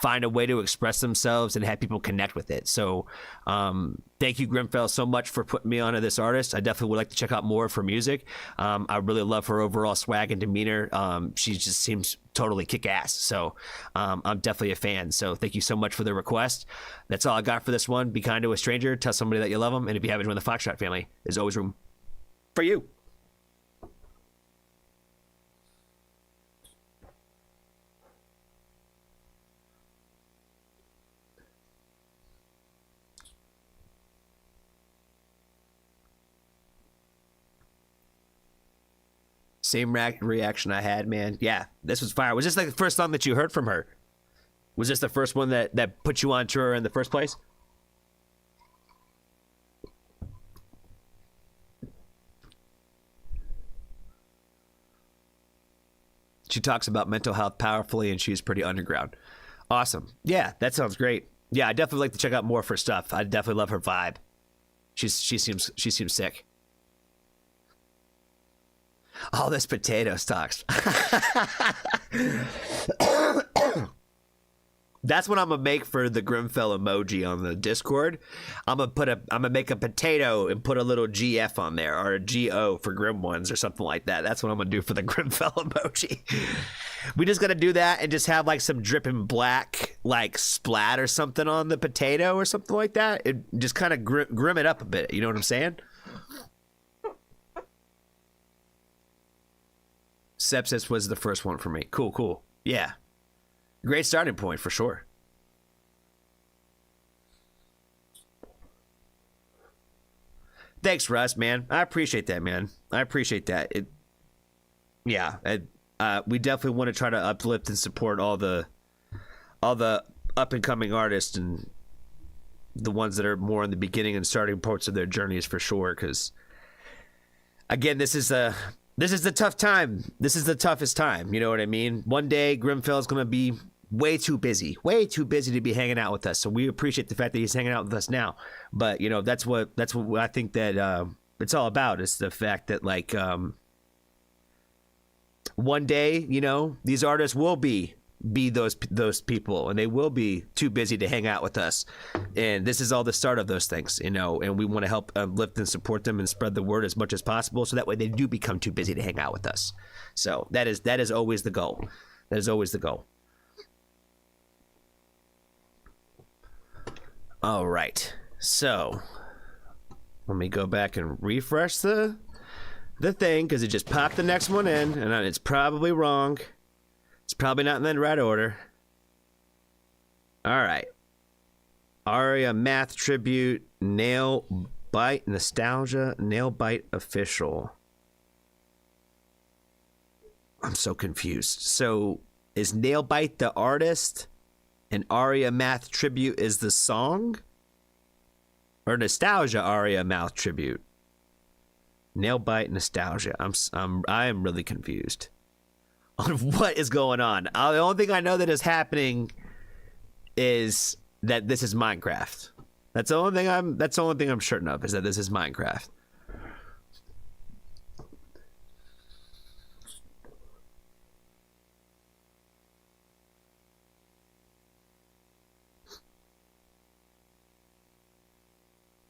find a way to express themselves and have people connect with it. So thank you, Grimfell, so much for putting me onto this artist. I definitely would like to check out more of her music. I really love her overall swag and demeanor. She just seems totally kick-ass. So I'm definitely a fan. So thank you so much for the request. That's all I got for this one. Be kind to a stranger. Tell somebody that you love them. And if you haven't joined the Foxtrot family, there's always room for you. Same reaction I had, man. Yeah, this was fire. Was this like the first song that you heard from her? Was this the first one that put you on tour in the first place? She talks about mental health powerfully, and she's pretty underground. Awesome. Yeah, that sounds great. Yeah, I definitely like to check out more of her stuff. I definitely love her vibe. She seems sick. All this potato stocks. That's what I'm gonna make for the Grimfell emoji on the Discord. I'm gonna make a potato and put a little GF on there, or a GO for Grim Ones or something like that. That's what I'm gonna do for the Grimfell emoji. We just gotta do that and just have like some dripping black like splat or something on the potato or something like that. It just kind of grim it up a bit. You know what I'm saying? Sepsis was the first one for me. Cool. Yeah. Great starting point for sure. Thanks, Russ, man. I appreciate that, man. I appreciate that. We definitely want to try to uplift and support all the up and coming artists and the ones that are more in the beginning and starting parts of their journeys for sure. Because again, this is the tough time. This is the toughest time. You know what I mean? One day, Grimfell is going to be way too busy to be hanging out with us. So we appreciate the fact that he's hanging out with us now. But you know, that's what I think that it's all about. Is the fact that like one day, you know, these artists will be those people, and they will be too busy to hang out with us. And this is all the start of those things, you know. And we want to help lift and support them and spread the word as much as possible, so that way they do become too busy to hang out with us. So that is always the goal. That is always the goal. All right, so let me go back and refresh the thing, because it just popped the next one in, and it's probably wrong. It's probably not in the right order. All right. Aria Math Tribute, Nail Bite Nostalgia, Nail Bite Official. I'm so confused. So is Nail Bite the artist and Aria Math Tribute is the song? Or Nostalgia Aria Math Tribute? Nail Bite Nostalgia. I am really confused on what is going on. The only thing I know that is happening is that this is Minecraft. That's the only thing I'm certain of, is that this is Minecraft.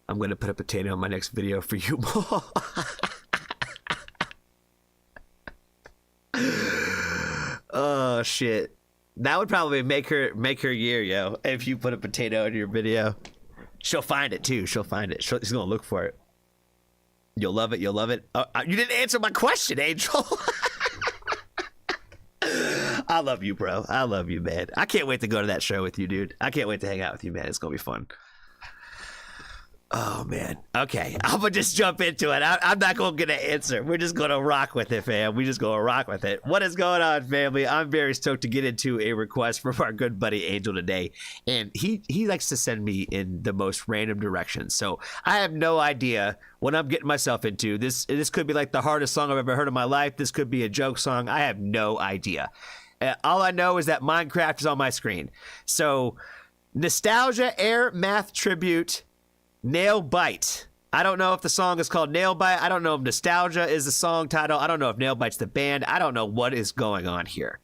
I'm going to put a potato in my next video for you. Oh shit. That would probably make her year, yo. If you put a potato in your video. She'll find it too. She'll find it. She's going to look for it. You'll love it. You'll love it. You didn't answer my question, Angel. I love you, bro. I love you, man. I can't wait to go to that show with you, dude. I can't wait to hang out with you, man. It's going to be fun. Oh, man. Okay. I'm going to just jump into it. I'm not going to get an answer. We're just going to rock with it, fam. We're just going to rock with it. What is going on, family? I'm very stoked to get into a request from our good buddy Angel today. And he likes to send me in the most random directions. So I have no idea what I'm getting myself into. This could be like the hardest song I've ever heard in my life. This could be a joke song. I have no idea. All I know is that Minecraft is on my screen. So Nostalgia Air Math Tribute Nail Bite. I don't know if the song is called Nail Bite. I don't know if Nostalgia is the song title. I don't know if Nail Bite's the band. I don't know what is going on here.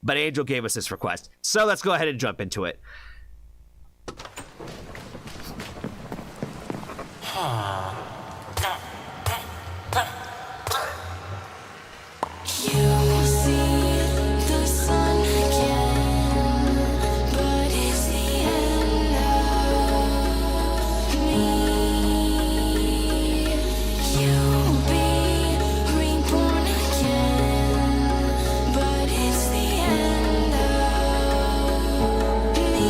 But Angel gave us this request. So let's go ahead and jump into it. You see the sun again, but it's the end of me. You'll be reborn again, but it's the end of me.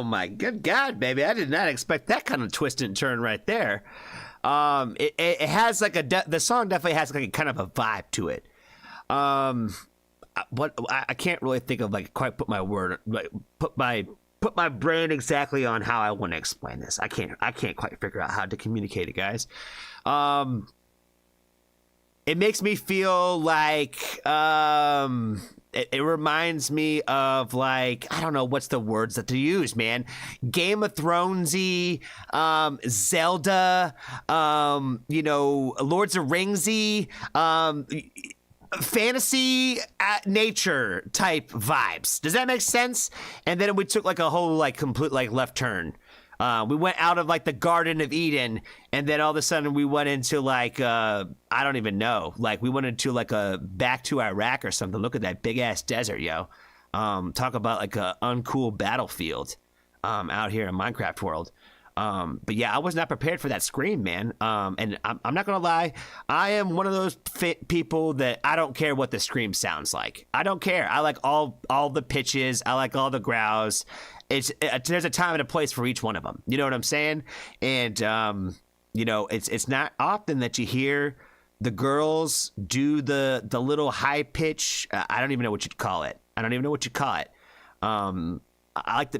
Oh my good God, baby! I did not expect that kind of twist and turn right there. It has like the song definitely has like a kind of a vibe to it. What I can't really think of like quite put my brain exactly on how I want to explain this. I can't quite figure out how to communicate it, guys. It makes me feel like it reminds me of like, I don't know what's the words that to use, man. Game of Thronesy, Zelda, Lords of Ringsy, fantasy nature type vibes. Does that make sense? And then we took like a whole like complete like left turn. We went out of like the Garden of Eden, and then all of a sudden we went into like I don't even know. Like we went into like a back to Iraq or something. Look at that big ass desert, yo. Talk about like a uncool battlefield out here in Minecraft world. But yeah, I was not prepared for that scream, man. And I'm not gonna lie, I am one of those people that I don't care what the scream sounds like. I don't care. I like all the pitches. I like all the growls. There's a time and a place for each one of them. You know what I'm saying? And it's not often that you hear the girls do the little high pitch. I don't even know what you'd call it. I like to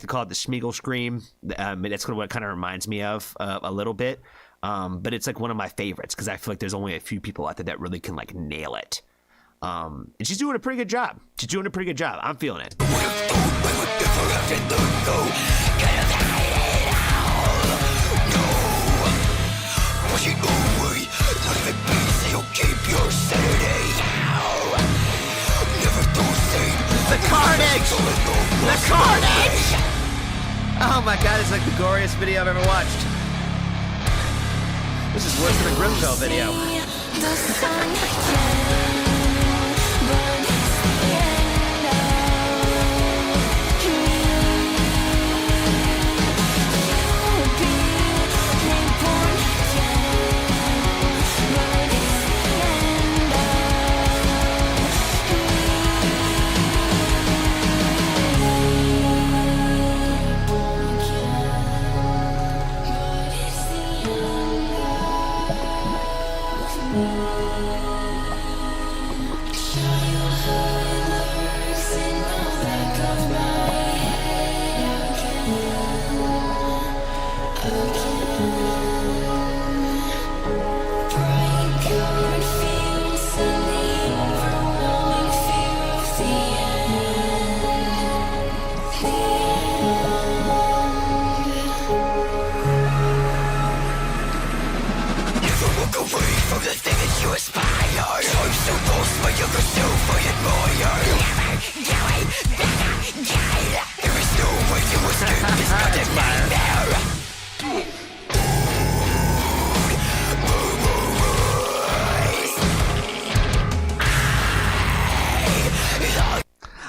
call it the Schmeagle scream. That's what it kind of reminds me of a little bit. But it's like one of my favorites because I feel like there's only a few people out there that really can like nail it. And she's doing a pretty good job. I'm feeling it. The carnage! The carnage! Oh my God, it's like the goriest video I've ever watched. This is worse than a Grimsville video. The sun again, but it's the end of me. You'll be reborn again, but it's the end of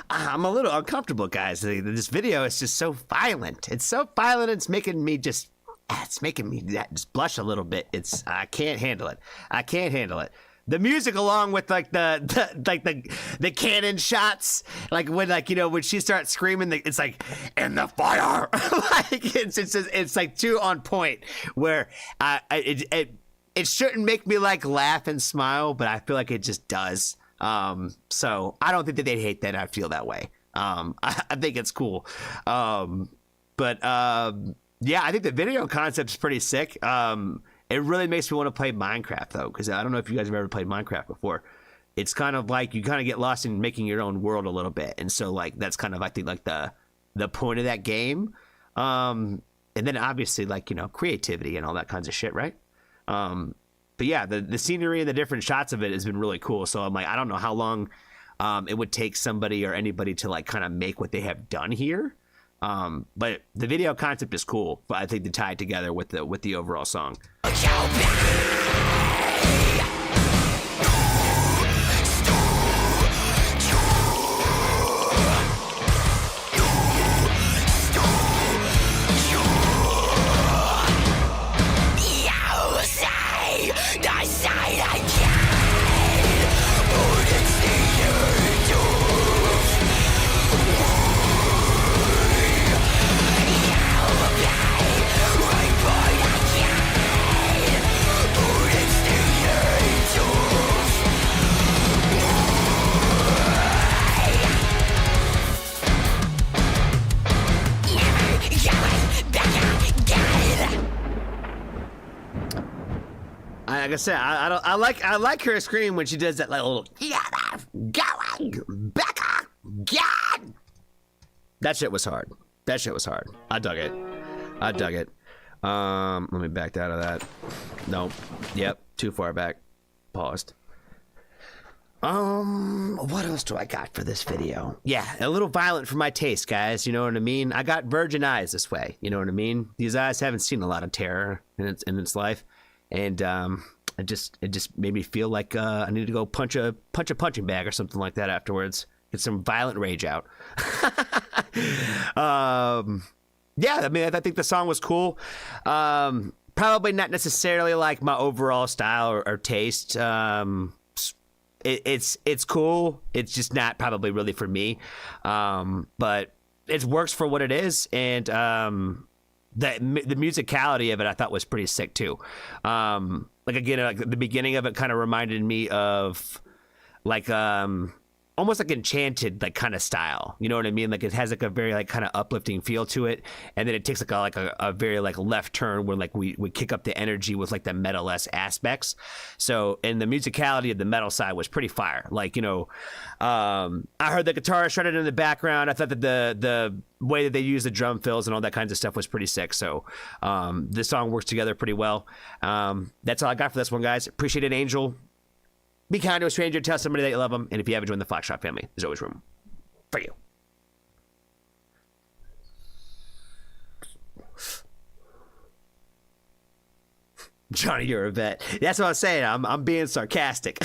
I'm a little uncomfortable, guys. This video is just so violent. It's so violent. It's making me just blush a little bit. I can't handle it. The music, along with like the cannon shots, like when she starts screaming, it's like in the fire. Like it's like too on point. Where it shouldn't make me like laugh and smile, but I feel like it just does. So I don't think that they'd hate that I feel that way. I think it's cool. But yeah, I think the video concept is pretty sick. It really makes me want to play Minecraft though, because I don't know if you guys have ever played Minecraft before. It's kind of like you kind of get lost in making your own world a little bit, and so like that's kind of I think like the point of that game. And then obviously like creativity and all that kinds of shit, right? But yeah, the scenery and the different shots of it has been really cool. So I'm like, I don't know how long it would take somebody or anybody to like kind of make what they have done here. But the video concept is cool. But I think to tie it together with the overall song. like I said, I don't. I like her scream when she does that like little going back on God. That shit was hard. That shit was hard. I dug it. Let me back out of that. Nope. Yep. Too far back. Paused. What else do I got for this video? Yeah, a little violent for my taste, guys. You know what I mean? I got virgin eyes this way. You know what I mean? These eyes haven't seen a lot of terror in its life, and it just made me feel like I need to go punch a punching bag or something like that afterwards. Get some violent rage out. Yeah, I mean, I think the song was cool. Probably not necessarily like my overall style or taste. It's cool. It's just not probably really for me. But it works for what it is, and the musicality of it I thought was pretty sick too. Like again, like the beginning of it kind of reminded me of like almost like Enchanted like kind of style. You know what I mean? Like it has like a very like kind of uplifting feel to it, and then it takes like a very like left turn where like we kick up the energy with like the metal-esque aspects. So, and the musicality of the metal side was pretty fire. Like, you know, I heard the guitar shredded in the background. I thought that the way that they use the drum fills and all that kinds of stuff was pretty sick. So this song works together pretty well. That's all I got for this one, guys. Appreciate it, Angel. Be kind to a stranger. Tell somebody that you love them. And if you haven't joined the Foxtrot family, there's always room for you. Johnny, you're a vet. That's what I'm saying. I'm being sarcastic.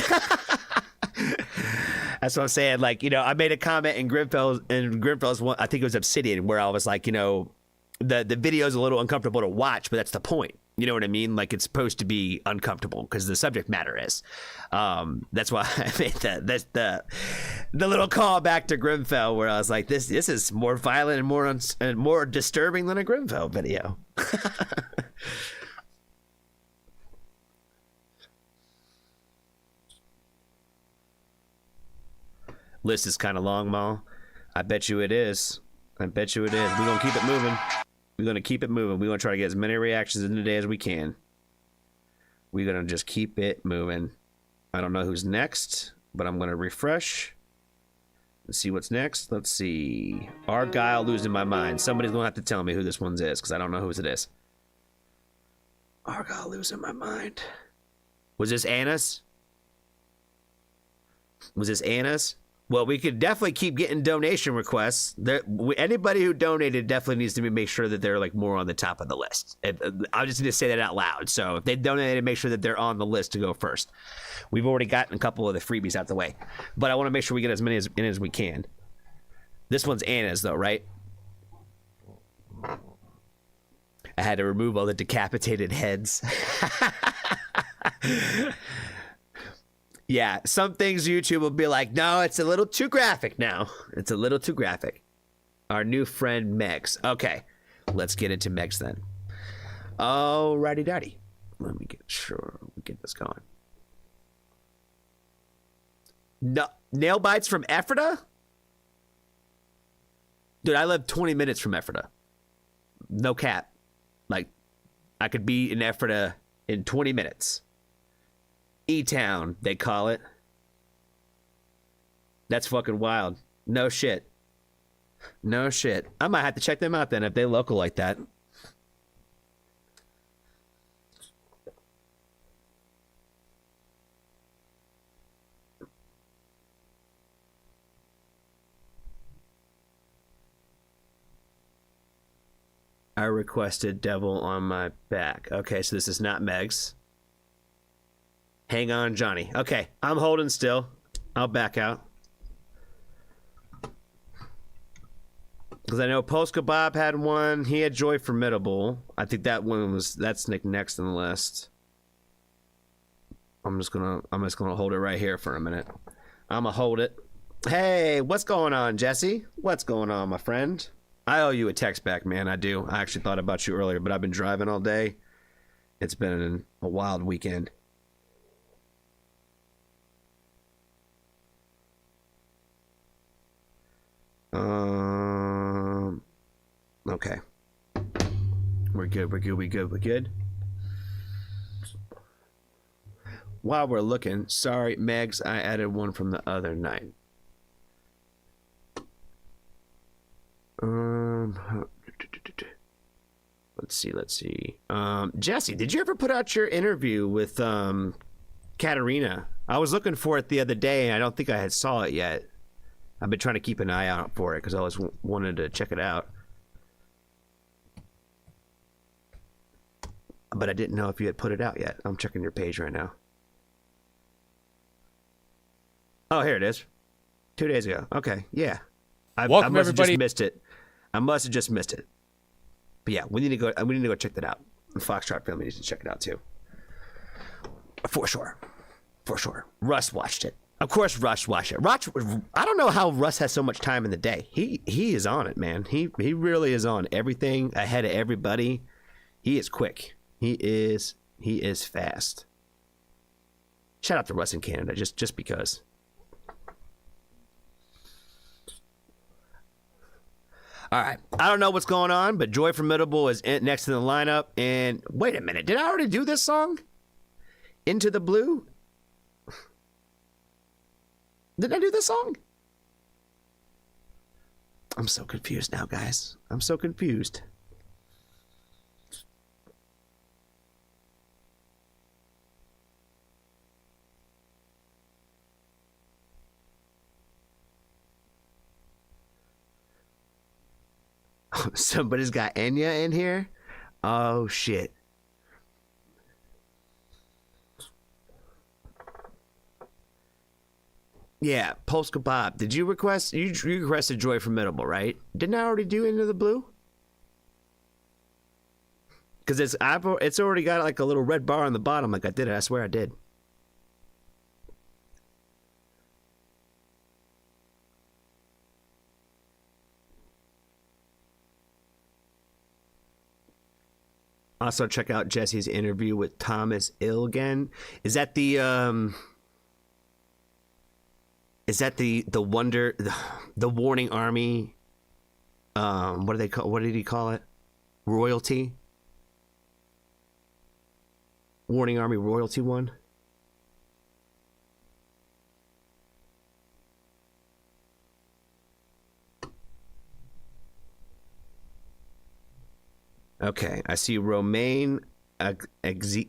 That's what I'm saying. Like, you know, I made a comment in Grimfell's one, I think it was Obsidian, where I was like, you know, the video is a little uncomfortable to watch, but that's the point. You know what I mean? Like, it's supposed to be uncomfortable because the subject matter is. That's why I made that's the little call back to Grimfell, where I was like, this is more violent and more disturbing than a Grimfell video. List is kind of long, Maul. I bet you it is. We're gonna keep it moving. We're going to keep it moving. We're going to try to get as many reactions in today as we can. We're going to just keep it moving. I don't know who's next, but I'm going to refresh. Let's see what's next. Let's see. Argyle, Losing My Mind. Somebody's going to have to tell me who this one's is, because I don't know whose it is. Argyle, Losing My Mind. Was this Anna's? Well, we could definitely keep getting donation requests. Anybody who donated definitely needs to make sure that they're like more on the top of the list. I just need to say that out loud. So if they donated, make sure that they're on the list to go first. We've already gotten a couple of the freebies out the way, but I want to make sure we get as many as we can. This one's Anna's though, right? I had to remove all the decapitated heads. Yeah, some things YouTube will be like, no, it's a little too graphic now. It's a little too graphic. Our new friend Megs. Okay, let's get into Megs then. Alrighty daddy. Let me get sure we get this going. No, nail bites from Ephrata? Dude, I live 20 minutes from Ephrata. No cap. Like, I could be in Ephrata in 20 minutes. E-Town, they call it. That's fucking wild. No shit. I might have to check them out then if they local like that. I requested Devil on My Back. Okay, so this is not Meg's. Hang on, Johnny. Okay, I'm holding still. I'll back out. Because I know Polska Bob had one. He had Joy Formidable. I think that's next on the list. I'm just gonna hold it right here for a minute. I'm gonna hold it. Hey, what's going on, Jesse? What's going on, my friend? I owe you a text back, man. I do. I actually thought about you earlier, but I've been driving all day. It's been a wild weekend. Okay. We're good. while we're looking, sorry, Megs, I added one from the other night. Let's see. Jesse, did you ever put out your interview with Katarina? I was looking for it the other day, and I don't think I had saw it yet. I've been trying to keep an eye out for it because I always wanted to check it out. But I didn't know if you had put it out yet. I'm checking your page right now. Oh, here it is. 2 days ago. Okay, yeah. I Welcome, must have everybody. just missed it. I must have just missed it. But yeah, we need to go check that out. The Foxtrot family needs to check it out too. For sure. Russ watched it. Of course Russ watched it. I don't know how Russ has so much time in the day. He is on it, man. He really is on everything, ahead of everybody. He is quick. He is fast. Shout out to Russ in Canada, just because. All right. I don't know what's going on, but Joy Formidable is next in the lineup. And wait a minute. Did I already do this song? Into the Blue? Did I do this song? I'm so confused now, guys. I'm so confused. Somebody's got Enya in here? Oh, shit. Yeah, Polska Bob. Did you request? You requested Joy Formidable, right? Didn't I already do Into the Blue? Because it's already got like a little red bar on the bottom. Like I did it. I swear I did. Also, check out Jesse's interview with Thomas Ilgen. Is that the Warning Army? What do they call? What did he call it? Royalty. Warning Army Royalty one. Okay, I see Romaine Axisa.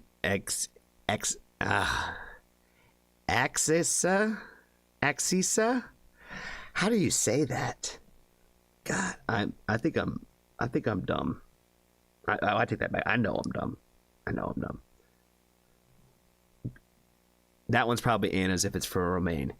How do you say that? God, I think I'm dumb. I take that back. I know I'm dumb. That one's probably Anna's if it's for Romaine.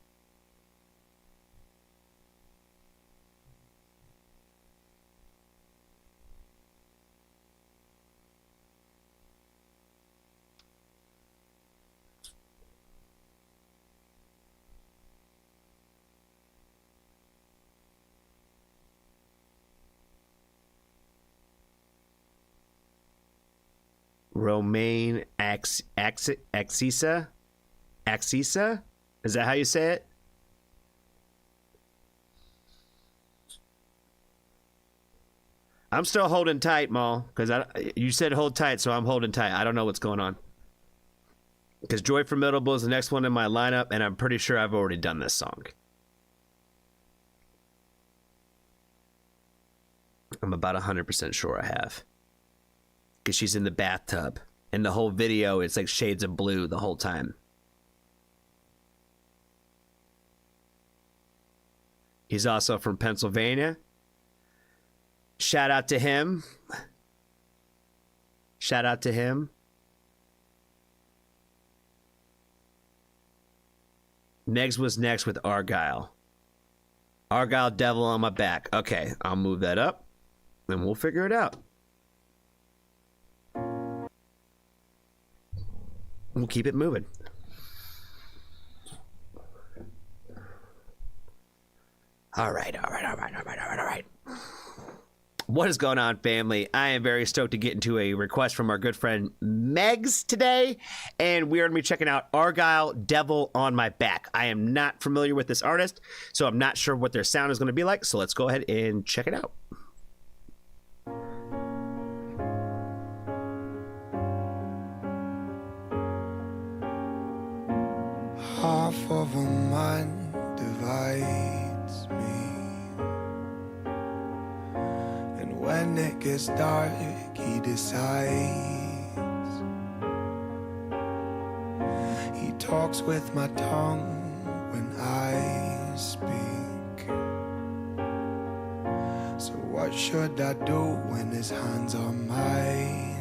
Romaine Axisa? Axisa? Is that how you say it? I'm still holding tight, Maul, because you said hold tight, so I'm holding tight. I don't know what's going on. Because Joy Formidable is the next one in my lineup, and I'm pretty sure I've already done this song. I'm about 100% sure I have. Because she's in the bathtub. And the whole video, it's like shades of blue the whole time. He's also from Pennsylvania. Shout out to him. Megs was next with Argyle. Argyle Devil on My Back. Okay, I'll move that up. And we'll figure it out. We'll keep it moving. All right. What is going on, family? I am very stoked to get into a request from our good friend Megs today, and we are going to be checking out Argyle Devil on My Back. I am not familiar with this artist, so I'm not sure what their sound is going to be like, so let's go ahead and check it out. half of a man divides me. And when it gets dark, he decides. He talks with my tongue when I speak. So what should I do when his hands are mine?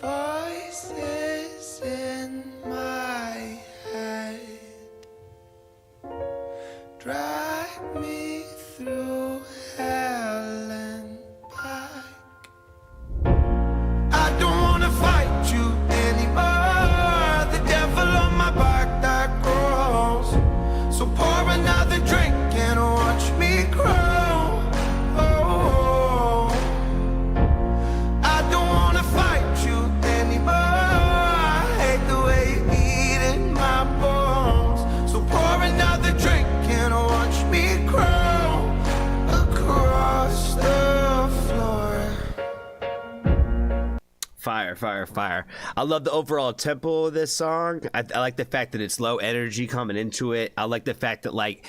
Voices in my head drag me through hell and back. I don't wanna fight you anymore. The devil on my back that grows. So pour another drink and watch me grow. Oh, I don't wanna fight you anymore. I hate the way you're eating my bones. So pour another drink and watch me grow across the floor. Fire, fire, fire. I love the overall tempo of this song. I like the fact that it's low energy coming into it. I like the fact that, like,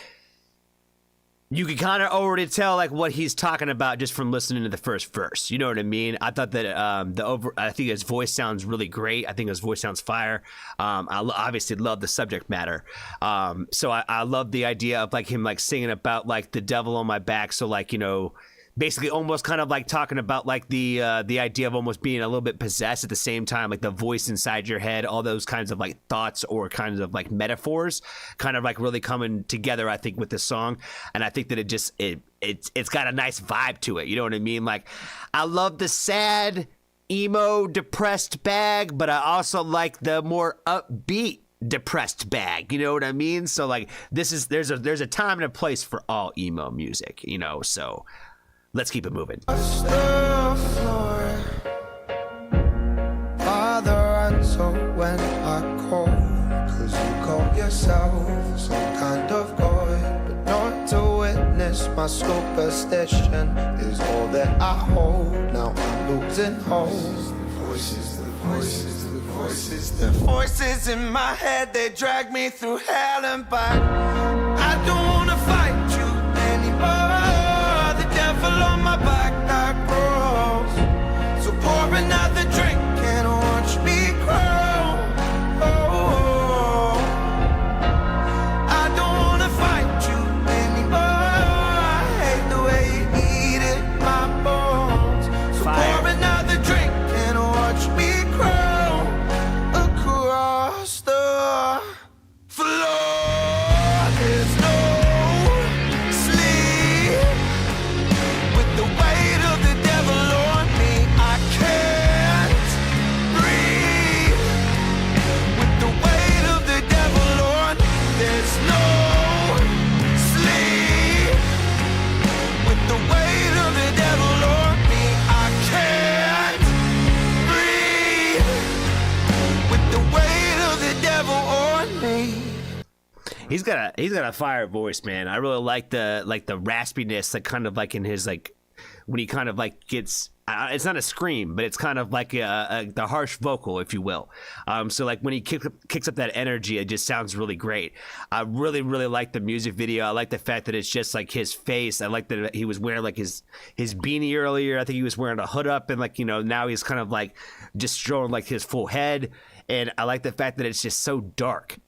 you can kind of already tell, like, what he's talking about just from listening to the first verse. You know what I mean? I thought that I think his voice sounds really great. I think his voice sounds fire. Obviously love the subject matter. So I love the idea of, like, him, like, singing about, like, the devil on my back. So, like, you know, basically almost kind of like talking about, like, the idea of almost being a little bit possessed at the same time, like the voice inside your head, all those kinds of, like, thoughts or kinds of, like, metaphors kind of, like, really coming together, I think, with this song. And I think that it's got a nice vibe to it. You know what I mean? Like, I love the sad, emo, depressed bag, but I also like the more upbeat depressed bag. You know what I mean? So, like, there's a time and a place for all emo music, you know, so let's keep it moving. Across the floor. Father answer when I call, 'cause you call yourself some kind of god. But not to witness my superstition is all that I hold. Now I'm losing hope. The voices in my head, they drag me through hell and back. I don't wanna fight you anymore. The devil on my back that grows. So pour another drink and watch me grow. Oh, I don't wanna fight you anymore. I hate the way you eat it, my bones. So Fire. pour another drink and watch me grow across the floor. There's no sleep with the weight of the devil on me. I can't breathe with the weight of the devil on me. There's no sleep with the weight of the devil on me. I can't breathe with the weight of the devil on me. He's got a fire voice, man. I really like the raspiness, like, kind of like in his, like, when he kind of, like, gets, it's not a scream, but it's kind of like the harsh vocal, if you will. So, like, when he kicks up that energy, it just sounds really great. I really, really like the music video. I like the fact that it's just, like, his face. I like that he was wearing, like, his beanie earlier. I think he was wearing a hood up, and, like, you know, now he's kind of, like, just showing, like, his full head. And I like the fact that it's just so dark.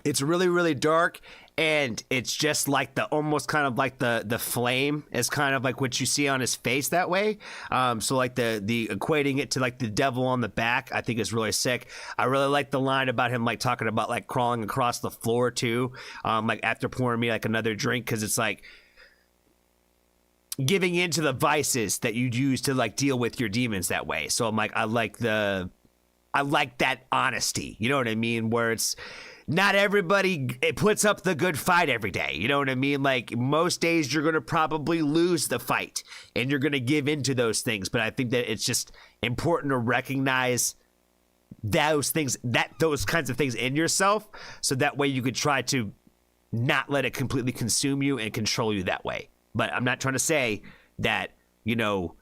It's really, really dark, and it's just like the almost kind of like the flame is kind of like what you see on his face that way. So, like, the equating it to, like, the devil on the back, I think is really sick. I really like the line about him, like, talking about, like, crawling across the floor too, like, after pouring me, like, another drink, because it's like giving into the vices that you'd use to, like, deal with your demons that way. So I'm like, I like that honesty, you know what I mean? Where it's not everybody it puts up the good fight every day, you know what I mean? Like, most days you're going to probably lose the fight and you're going to give into those things. But I think that it's just important to recognize those things, those kinds of things in yourself, so that way you could try to not let it completely consume you and control you that way. But I'm not trying to say that, you know,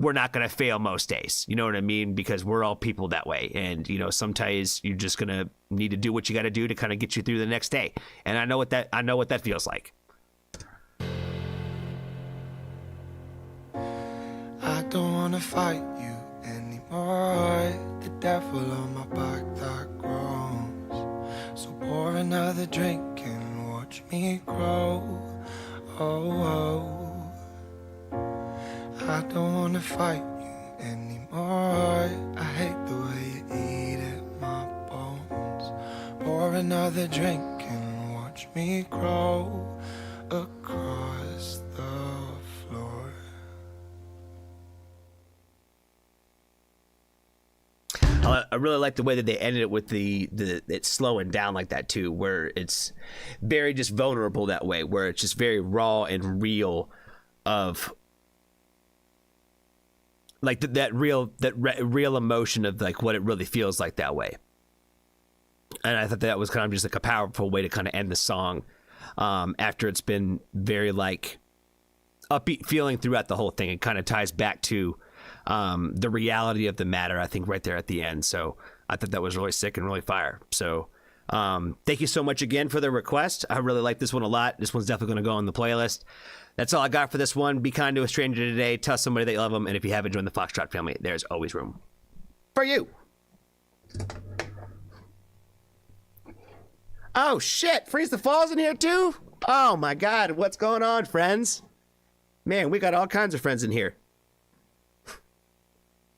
we're not going to fail most days. You know what I mean? Because we're all people that way. And, you know, sometimes you're just going to need to do what you got to do to kind of get you through the next day. And I know what that feels like. I don't wanna fight you anymore. The devil on my back that groans. So pour another drink and watch me grow. Oh, I don't wanna fight you anymore. I hate the way you eat at my bones. Pour another drink and watch me grow across the floor. I really like the way that they ended it with the it's slowing down like that too, where it's very just vulnerable that way, where it's just very raw and real of like that real emotion of like what it really feels like that way. And I thought that was kind of just like a powerful way to kind of end the song after it's been very like upbeat feeling throughout the whole thing. It kind of ties back to the reality of the matter, I think, right there at the end. So I thought that was really sick and really fire. So thank you so much again for the request. I really like this one a lot. This one's definitely going to go on the playlist. That's all I got for this one. Be kind to a stranger today. Tell somebody that you love them. And if you haven't joined the Foxtrot family, there's always room for you. Oh, shit. Freeze the Falls in here, too? Oh, my God. What's going on, friends? Man, we got all kinds of friends in here.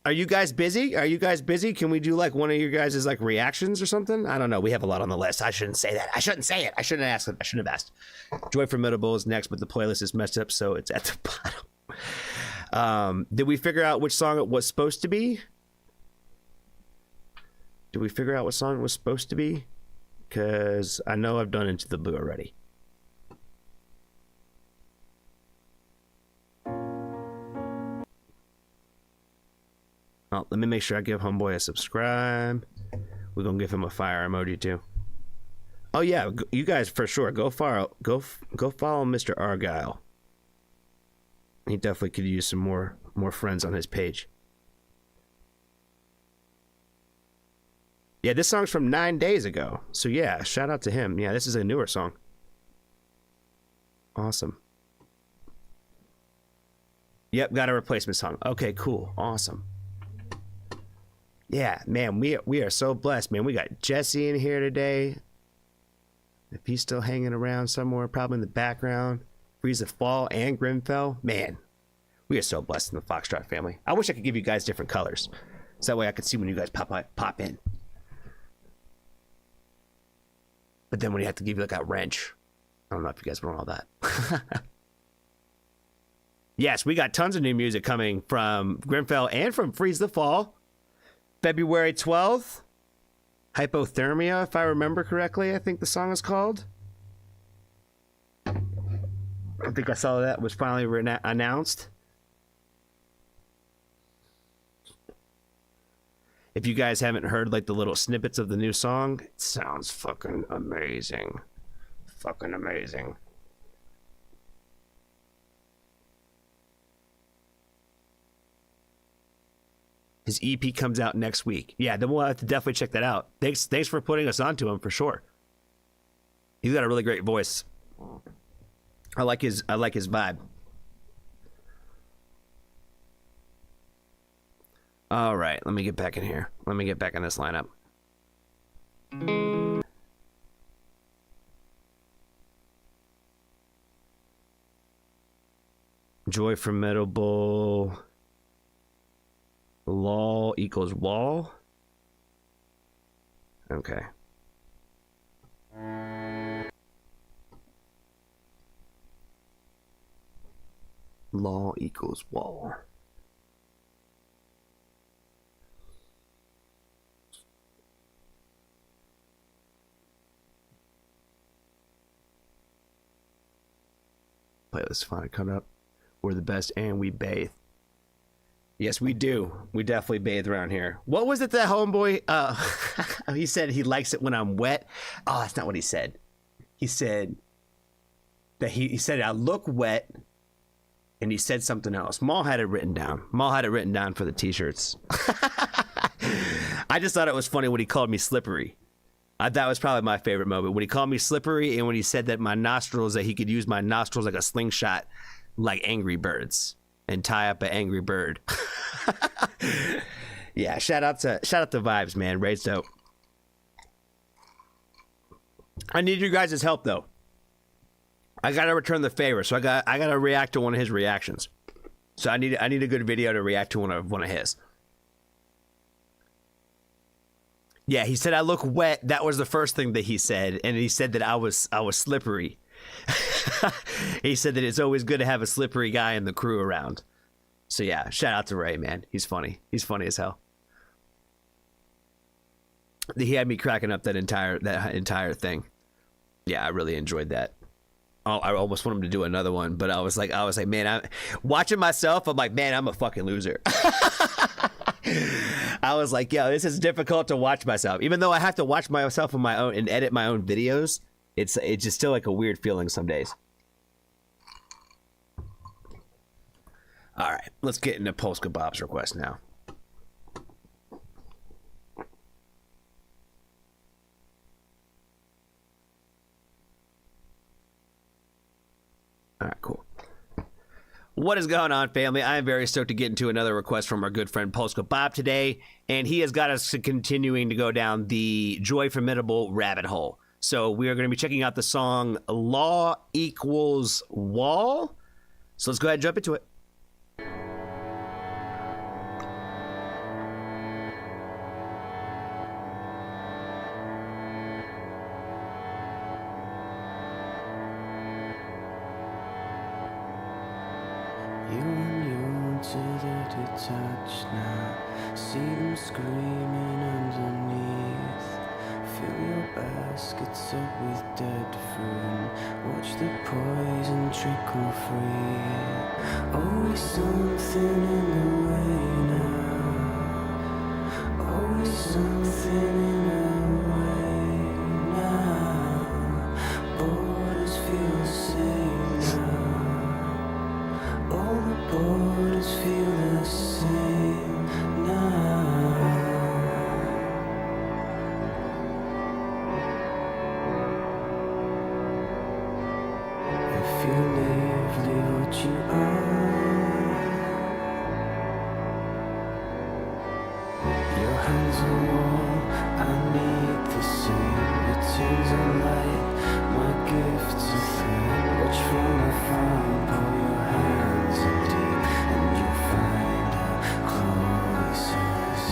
Are you guys busy? Can we do like one of your guys' like reactions or something? I don't know. We have a lot on the list. I shouldn't say that. I shouldn't say it. I shouldn't have asked. Joy Formidable is next, but the playlist is messed up, so it's at the bottom. Did we figure out which song it was supposed to be? Because I know I've done Into the Blue already. Oh, let me make sure I give Homeboy a subscribe. We're going to give him a fire emoji too. Oh yeah, you guys for sure. Go follow Mr. Argyle. He definitely could use some more friends on his page. Yeah, this song's from 9 days ago. So yeah, shout out to him. Yeah, this is a newer song. Awesome. Yep, got a replacement song. Okay, cool. Awesome. Yeah, man, we are so blessed, man. We got Jesse in here today. If he's still hanging around somewhere, probably in the background. Freeze the Fall and Grimfell. Man, we are so blessed in the Foxtrot family. I wish I could give you guys different colors. So that way I could see when you guys pop in. But then when you have to give you like a wrench. I don't know if you guys want all that. Yes, we got tons of new music coming from Grimfell and from Freeze the Fall. February 12th, Hypothermia, if I remember correctly, I think the song is called. I think I saw that was finally announced. If you guys haven't heard like the little snippets of the new song, it sounds fucking amazing. Fucking amazing. His EP comes out next week. Yeah, then we'll have to definitely check that out. Thanks for putting us onto him for sure. He's got a really great voice. I like his vibe. All right, let me get back in here. Let me get back in this lineup. Joy Formidable. Law equals wall. Okay. Law equals wall. Playlist finally coming up. We're the best and we bathe. Yes, we do. We definitely bathe around here. What was it that homeboy, he said he likes it when I'm wet? Oh, that's not what he said. He said that he said I look wet and he said something else. Maul had it written down. Maul had it written down for the t-shirts. I just thought it was funny when he called me slippery. That was probably my favorite moment, when he called me slippery and when he said that my nostrils, that he could use my nostrils like a slingshot, like Angry Birds, and tie up an angry bird. Yeah, shout out to Vibes, man. Ray's dope. I need you guys' help though. I gotta return the favor, so I gotta react to one of his reactions. So I need a good video to react to one of his. Yeah, he said I look wet. That was the first thing that he said, and he said that I was slippery. He said that it's always good to have a slippery guy in the crew around. So yeah, shout out to Ray, man. He's funny. He's funny as hell. He had me cracking up that entire thing. Yeah, I really enjoyed that. Oh, I almost want him to do another one, but I was like, man, I'm watching myself. I'm like, man, I'm a fucking loser. I was like, yo, this is difficult to watch myself. Even though I have to watch myself on my own and edit my own videos, it's just still like a weird feeling some days. All right, let's get into Polska Bob's request now. All right, cool. What is going on, family? I am very stoked to get into another request from our good friend Polska Bob today, and he has got us continuing to go down the Joy Formidable rabbit hole. So we are going to be checking out the song Law Equals Wall. So let's go ahead and jump into it. You and you to the detached now. See them screaming underneath. Fill your baskets up with dead fruit. Watch the poison trickle free. Always something in the way now. Always something in the way now. Borders feel the same now. All the borders feel the same now. If you leave what you are. Your hands on wall, I need the same. It turns on light, my gift's a thing. Watch from afar and pull your hands in deep, and you'll find out closest.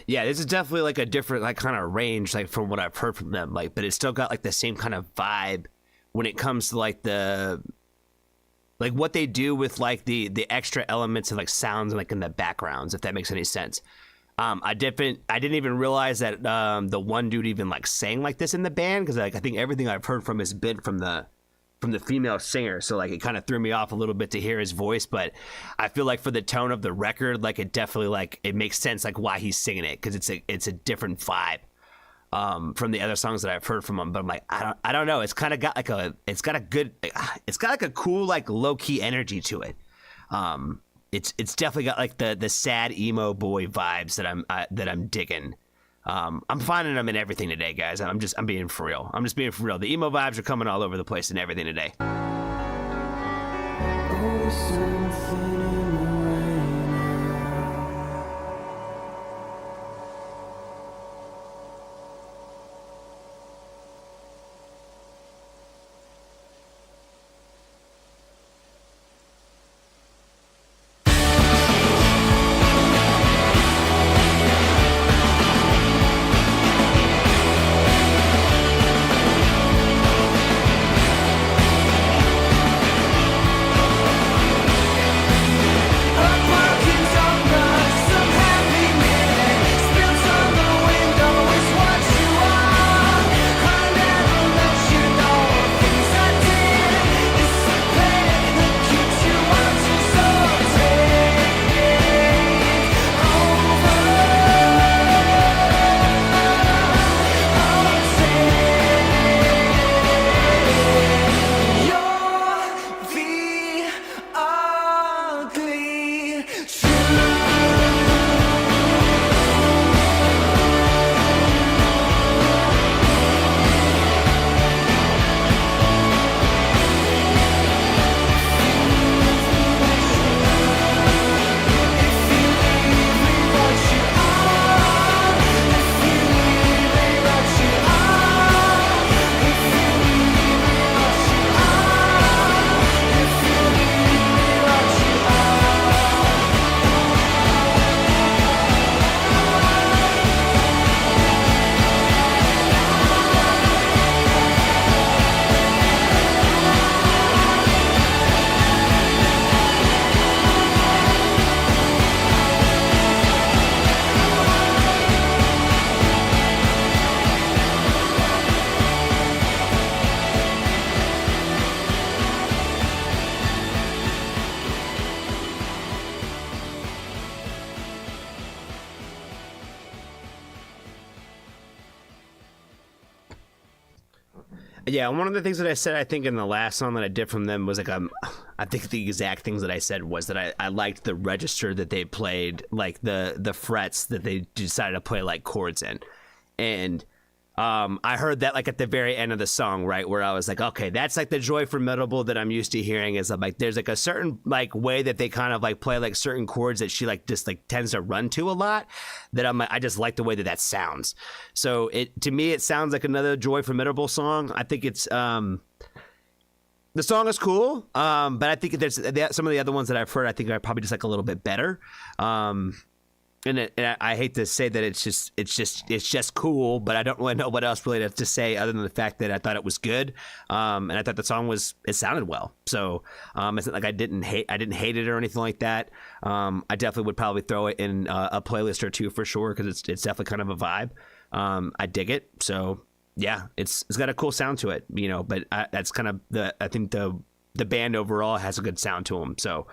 Yeah, this is definitely like a different like kind of range like from what I've heard from them, like, but it's still got like the same kind of vibe when it comes to like the like what they do with like the extra elements of like sounds like in the backgrounds, if that makes any sense. I didn't even realize that the one dude even like sang like this in the band, because like I think everything I've heard from has been from the female singer, so like it kind of threw me off a little bit to hear his voice, but I feel like for the tone of the record, like it definitely like it makes sense like why he's singing it, because it's a different vibe from the other songs that I've heard from him. But I'm like, I don't know, it's kind of got like it's got like a cool like low key energy to it. It's definitely got like the sad emo boy vibes that I'm digging. I'm finding them in everything today, guys. I'm being for real. I'm just being for real. The emo vibes are coming all over the place in everything today. Always something in the way now. Yeah, one of the things that I said, I think in the last song that I did from them was like, I think the exact things that I said was that I liked the register that they played, like the frets that they decided to play like chords in. And I heard that like at the very end of the song, right, where I was like, okay, that's like the Joy Formidable that I'm used to hearing is like there's like a certain like way that they kind of like play like certain chords that she like just like tends to run to a lot that I just like the way that that sounds. So to me it sounds like another Joy Formidable song. I think it's the song is cool, but I think there's some of the other ones that I've heard I think are probably just like a little bit better. And I hate to say that it's just cool, but I don't really know what else really to say other than the fact that I thought it was good, and I thought the song it sounded well. So it's not like I didn't hate it or anything like that. I definitely would probably throw it in a playlist or two for sure because it's definitely kind of a vibe. I dig it. So yeah, it's got a cool sound to it, you know. But that's kind of I think the band overall has a good sound to them. So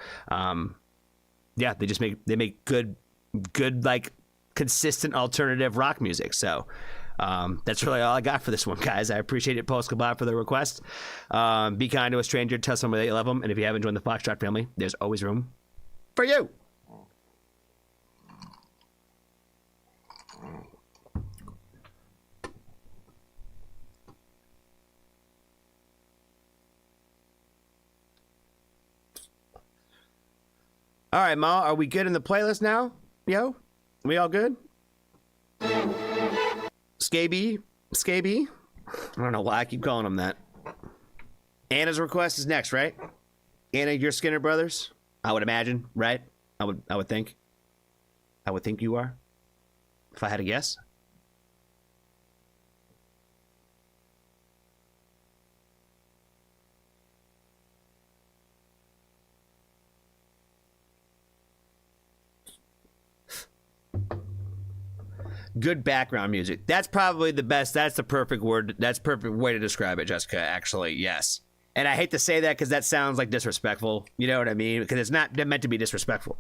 yeah, they make good like consistent alternative rock music. So that's really all I got for this one, guys. I appreciate it, Post Kabab, for the request. Be kind to a stranger, tell someone that you love them, and if you haven't joined the Foxtrot family, there's always room for you. All right, Ma, are we good in the playlist now? Yo, we all good? Scaby? I don't know why I keep calling him that. Anna's request is next, right? Anna, you're Skinner Brothers? I would imagine, right? I would think. I would think you are. If I had to guess. Good background music. That's probably the best. That's the perfect word. That's perfect way to describe it, Jessica, actually. Yes. And I hate to say that because that sounds like disrespectful. You know what I mean? Because it's not meant to be disrespectful.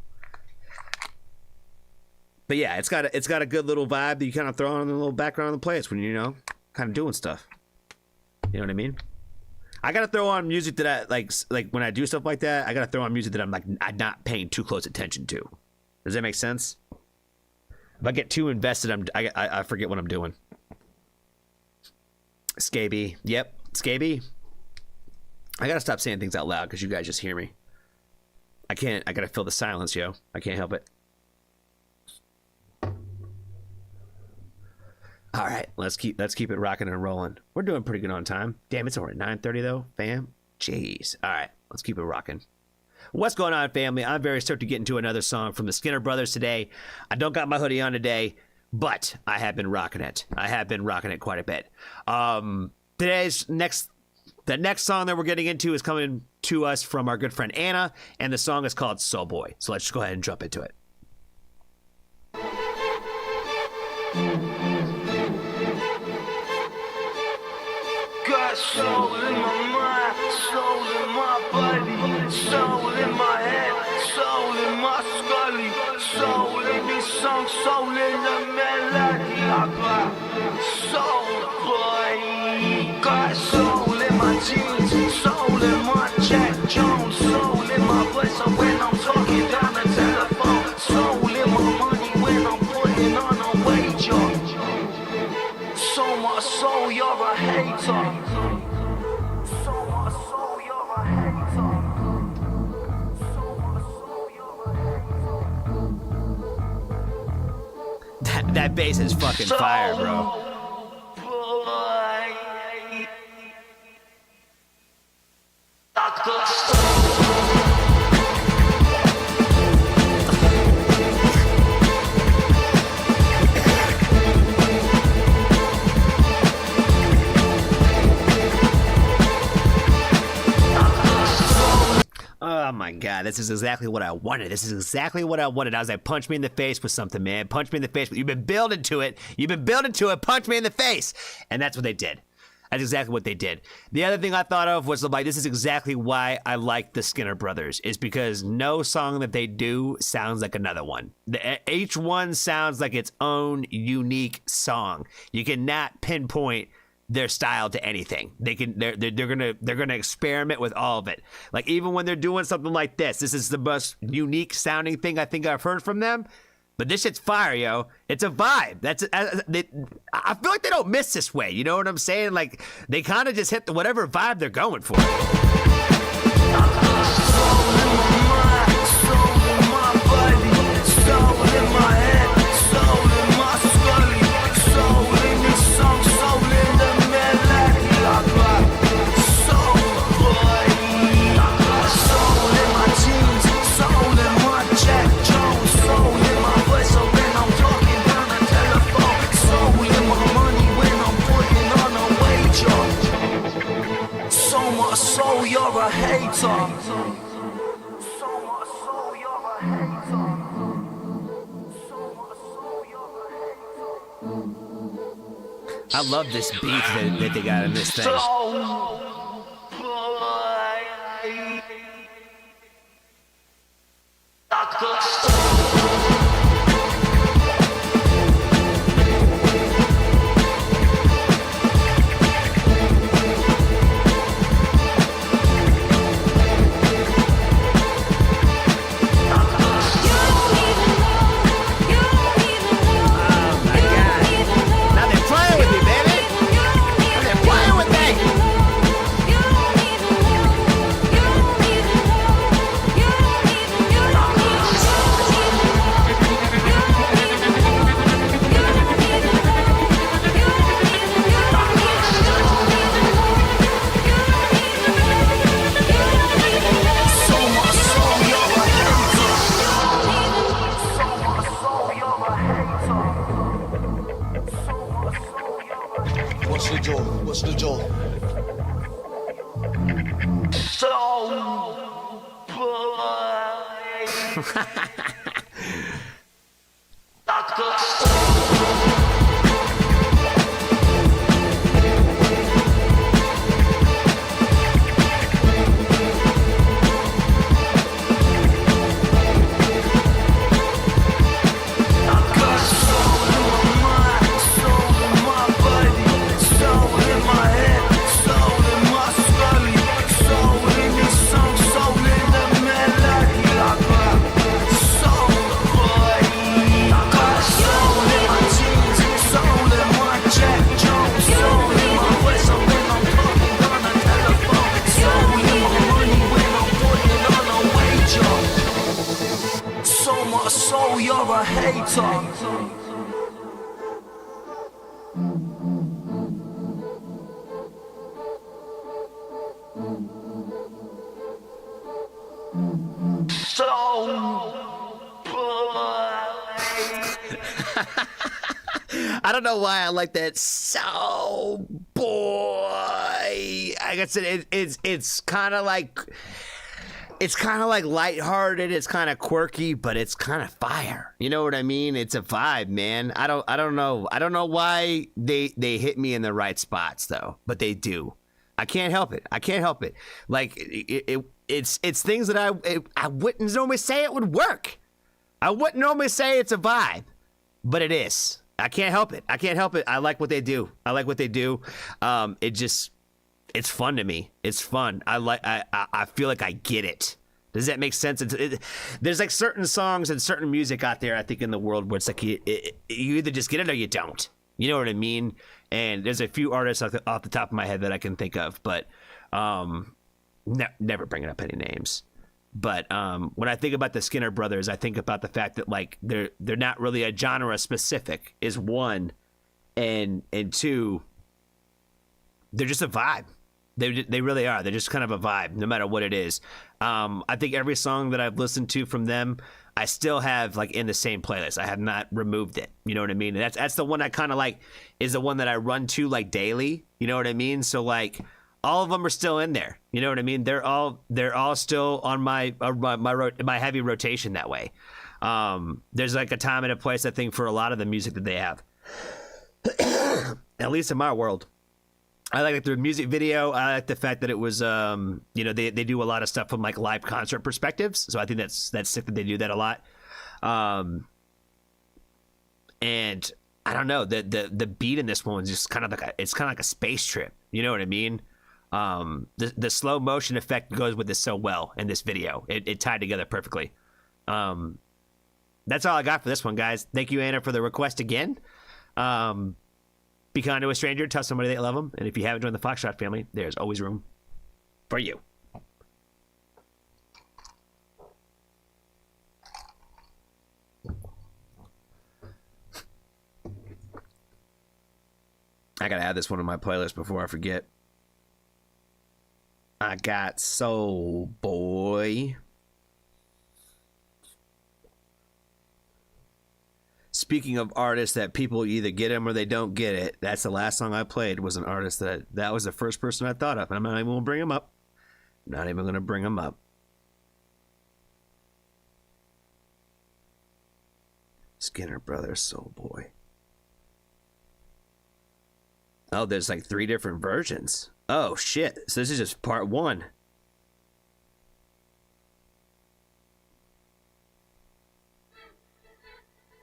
But yeah, it's got a good little vibe that you kind of throw on the little background of the place when you're, kind of doing stuff. You know what I mean? I gotta throw on music that I like when I do stuff like that. I gotta throw on music that I'm not paying too close attention to. Does that make sense? If I get too invested, I forget what I'm doing. Scaby. Yep, Scaby. I gotta stop saying things out loud because you guys just hear me. I gotta fill the silence, yo. I can't help it. All right, let's keep it rocking and rolling. We're doing pretty good on time. Damn, it's already 9:30 though, fam. Jeez. All right, let's keep it rocking. What's going on, family? I'm very stoked to get into another song from the Skinner Brothers today. I don't got my hoodie on today, but I have been rocking it. I have been rocking it quite a bit. The next song that we're getting into is coming to us from our good friend Anna, and the song is called Soul Boy. So let's just go ahead and jump into it. Got soul in my mind, soul in my body, soul in my head, soul in my scully, soul in these songs, soul in the melody. I got soul boy, got soul in my jeans, soul in my Jack Jones, soul in my voice. So when I'm talking down the telephone, soul in my money when I'm putting on a wager. So much soul, you're a hater. So much soul, you're a hater. So much soul, you're a hater. That bass is fucking fire, bro. Boy. Doctor. Oh my god, this is exactly what I wanted. I was like, punch me in the face with something, man. Punch me in the face. You've been building to it. Punch me in the face. And that's what they did. That's exactly what they did. The other thing I thought of was like, this is exactly why I like the Skinner Brothers, is because no song that they do sounds like another one. Each one sounds like its own unique song. You cannot pinpoint their style to anything. They're gonna experiment with all of it. Like even when they're doing something like this is the most unique sounding thing I think I've heard from them. But this shit's fire, yo. It's a vibe. I feel like they don't miss this way. You know what I'm saying? Like they kind of just hit whatever vibe they're going for. Soul, you're a hater. So much soul, you're a hater. So much soul, you're a hater. I love this beat that they got in this thing. What's the joke? Soul, you're a hater. I don't know why I like that. So boy, I guess it's kind of like. It's kind of like lighthearted. It's kind of quirky, but it's kind of fire. You know what I mean? It's a vibe, man. I don't know. I don't know why they hit me in the right spots though, but they do. I can't help it. I can't help it. Like it's things that I wouldn't normally say it would work. I wouldn't normally say it's a vibe, but it is. I can't help it. I can't help it. I like what they do. I like what they do. It's fun to me. It's fun. I feel like I get it. Does that make sense? There's like certain songs and certain music out there, I think, in the world where it's like you either just get it or you don't. You know what I mean? And there's a few artists off the top of my head that I can think of, but never bringing up any names. But when I think about the Skinner Brothers, I think about the fact that like they're not really a genre specific is one, and two, they're just a vibe. They really are. They're just kind of a vibe, no matter what it is. I think every song that I've listened to from them, I still have like in the same playlist. I have not removed it. You know what I mean? And that's the one I kind of like is the one that I run to like daily. You know what I mean? So like all of them are still in there. You know what I mean? They're all still on my heavy rotation that way. There's like a time and a place I think for a lot of the music that they have, at least in my world. I like their music video. I like the fact that it was, they do a lot of stuff from like live concert perspectives. So I think that's sick that they do that a lot. And I don't know, the beat in this one is just kind of like it's kind of like a space trip. You know what I mean? The slow motion effect goes with this so well in this video. It tied together perfectly. That's all I got for this one, guys. Thank you, Anna, for the request again. Be kind to a stranger, tell somebody they love them, and if you haven't joined the Foxtrot family, there's always room for you. I gotta add this one to my playlist before I forget. I got Soul Boy. Speaking of artists that people either get them or they don't get it, that's the last song I played was an artist that was the first person I thought of, and I'm not even gonna bring him up. Not even gonna bring him up. Skinner Brothers, Soul Boy. Oh, there's like 3 different versions. Oh, shit. So this is just part 1.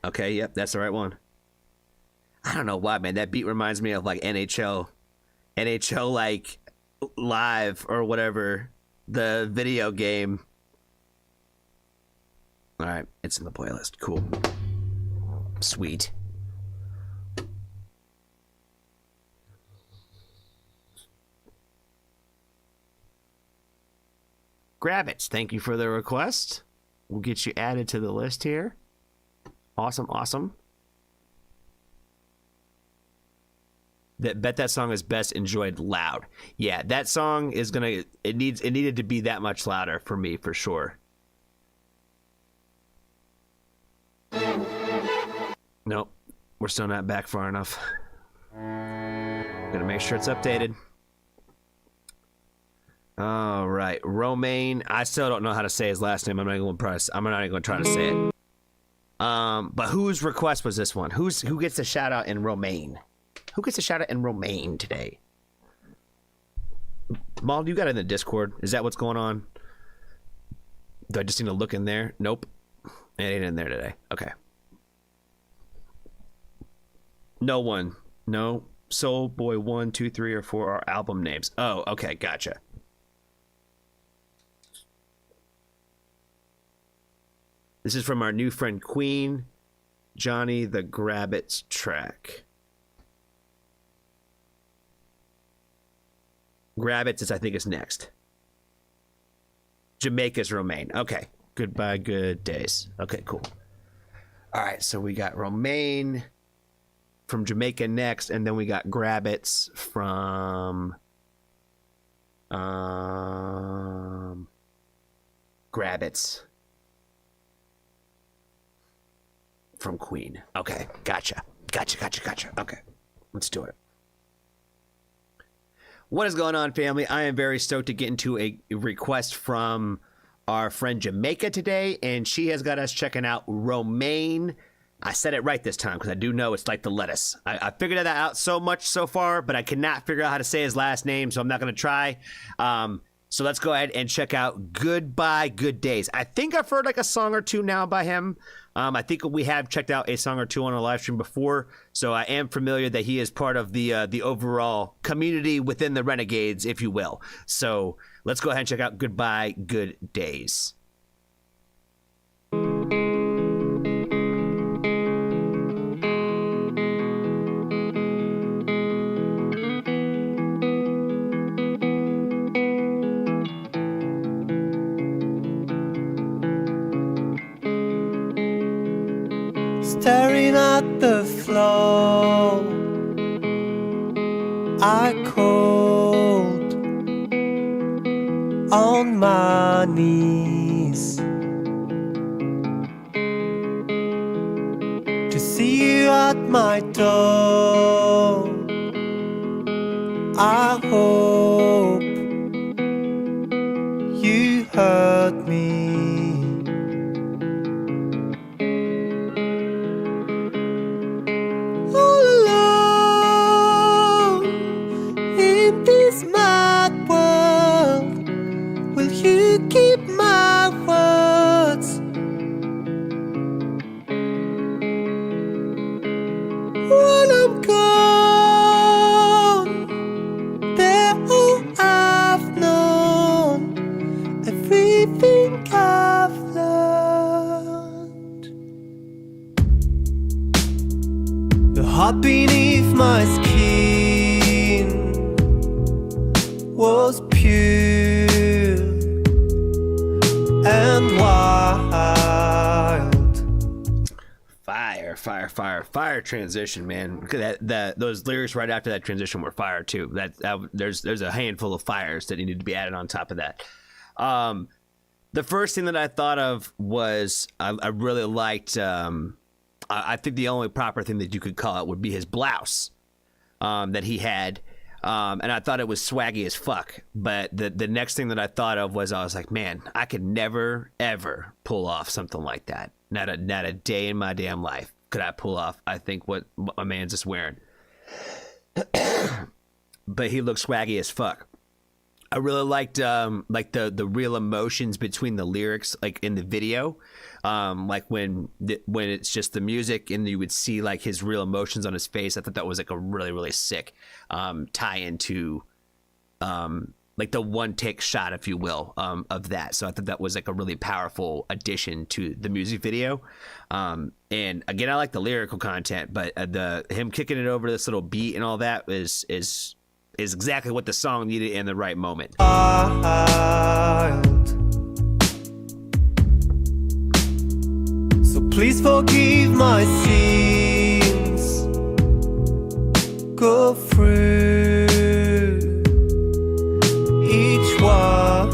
Okay, yep, that's the right one. I don't know why, man. That beat reminds me of like NHL like Live or whatever, the video game. All right, it's in the playlist. Cool. Sweet. Grabbits, thank you for the request. We'll get you added to the list here. Awesome, awesome. Bet that song is best enjoyed loud. Yeah, that song is gonna. It needed to be that much louder for me, for sure. Nope, we're still not back far enough. Gonna make sure it's updated. All right, Romaine. I still don't know how to say his last name. I'm not even gonna try to say it. But whose request was this one? Who gets a shout out in Romaine? Who gets a shout out in Romaine today? Maul, you got it in the Discord. Is that what's going on? Do I just need to look in there? Nope. It ain't in there today. Okay. No one. No. Soul Boy 1, 2, 3, or 4 are album names. Oh, okay, gotcha. This is from our new friend Queen, Johnny the Grabbits track. Grabbits, I think, is next. Jamaica's Romaine. Okay. Goodbye, good days. Okay, cool. All right, so we got Romaine from Jamaica next, and then we got Grabbits from Grabbits from Queen. Okay, gotcha. Okay, let's do it. What is going on, family? I am very stoked to get into a request from our friend Jamaica today, and she has got us checking out Romaine. I said it right this time because I do know it's like the lettuce. I figured that out so much so far, but I cannot figure out how to say his last name, so I'm not going to try. So let's go ahead and check out Goodbye Good Days. I think I've heard like a song or two now by him. I think we have checked out a song or two on a live stream before, so I am familiar that he is part of the overall community within the Renegades, if you will. So let's go ahead and check out Goodbye Good Days. Staring at the floor, I called on my knees to see you at my door. I hope you heard me. heart beneath my skin was pure and wild. Fire transition, man. That those lyrics right after that transition were fire too. There's a handful of fires that needed to be added on top of that. The first thing that I thought of was I really liked. I think the only proper thing that you could call it would be his blouse that he had. And I thought it was swaggy as fuck. But the next thing that I thought of was I was like, man, I could never, ever pull off something like that. Not a day in my damn life could I pull off, I think, what a man's just wearing. But he looked swaggy as fuck. I really liked the real emotions between the lyrics, like in the video, like when it's just the music and you would see like his real emotions on his face. I thought that was like a really, really sick tie into like the one take shot, if you will, of that. So I thought that was like a really powerful addition to the music video. And again, I like the lyrical content, but him kicking it over this little beat and all that is exactly what the song needed in the right moment. So please forgive my sins. Go through each one.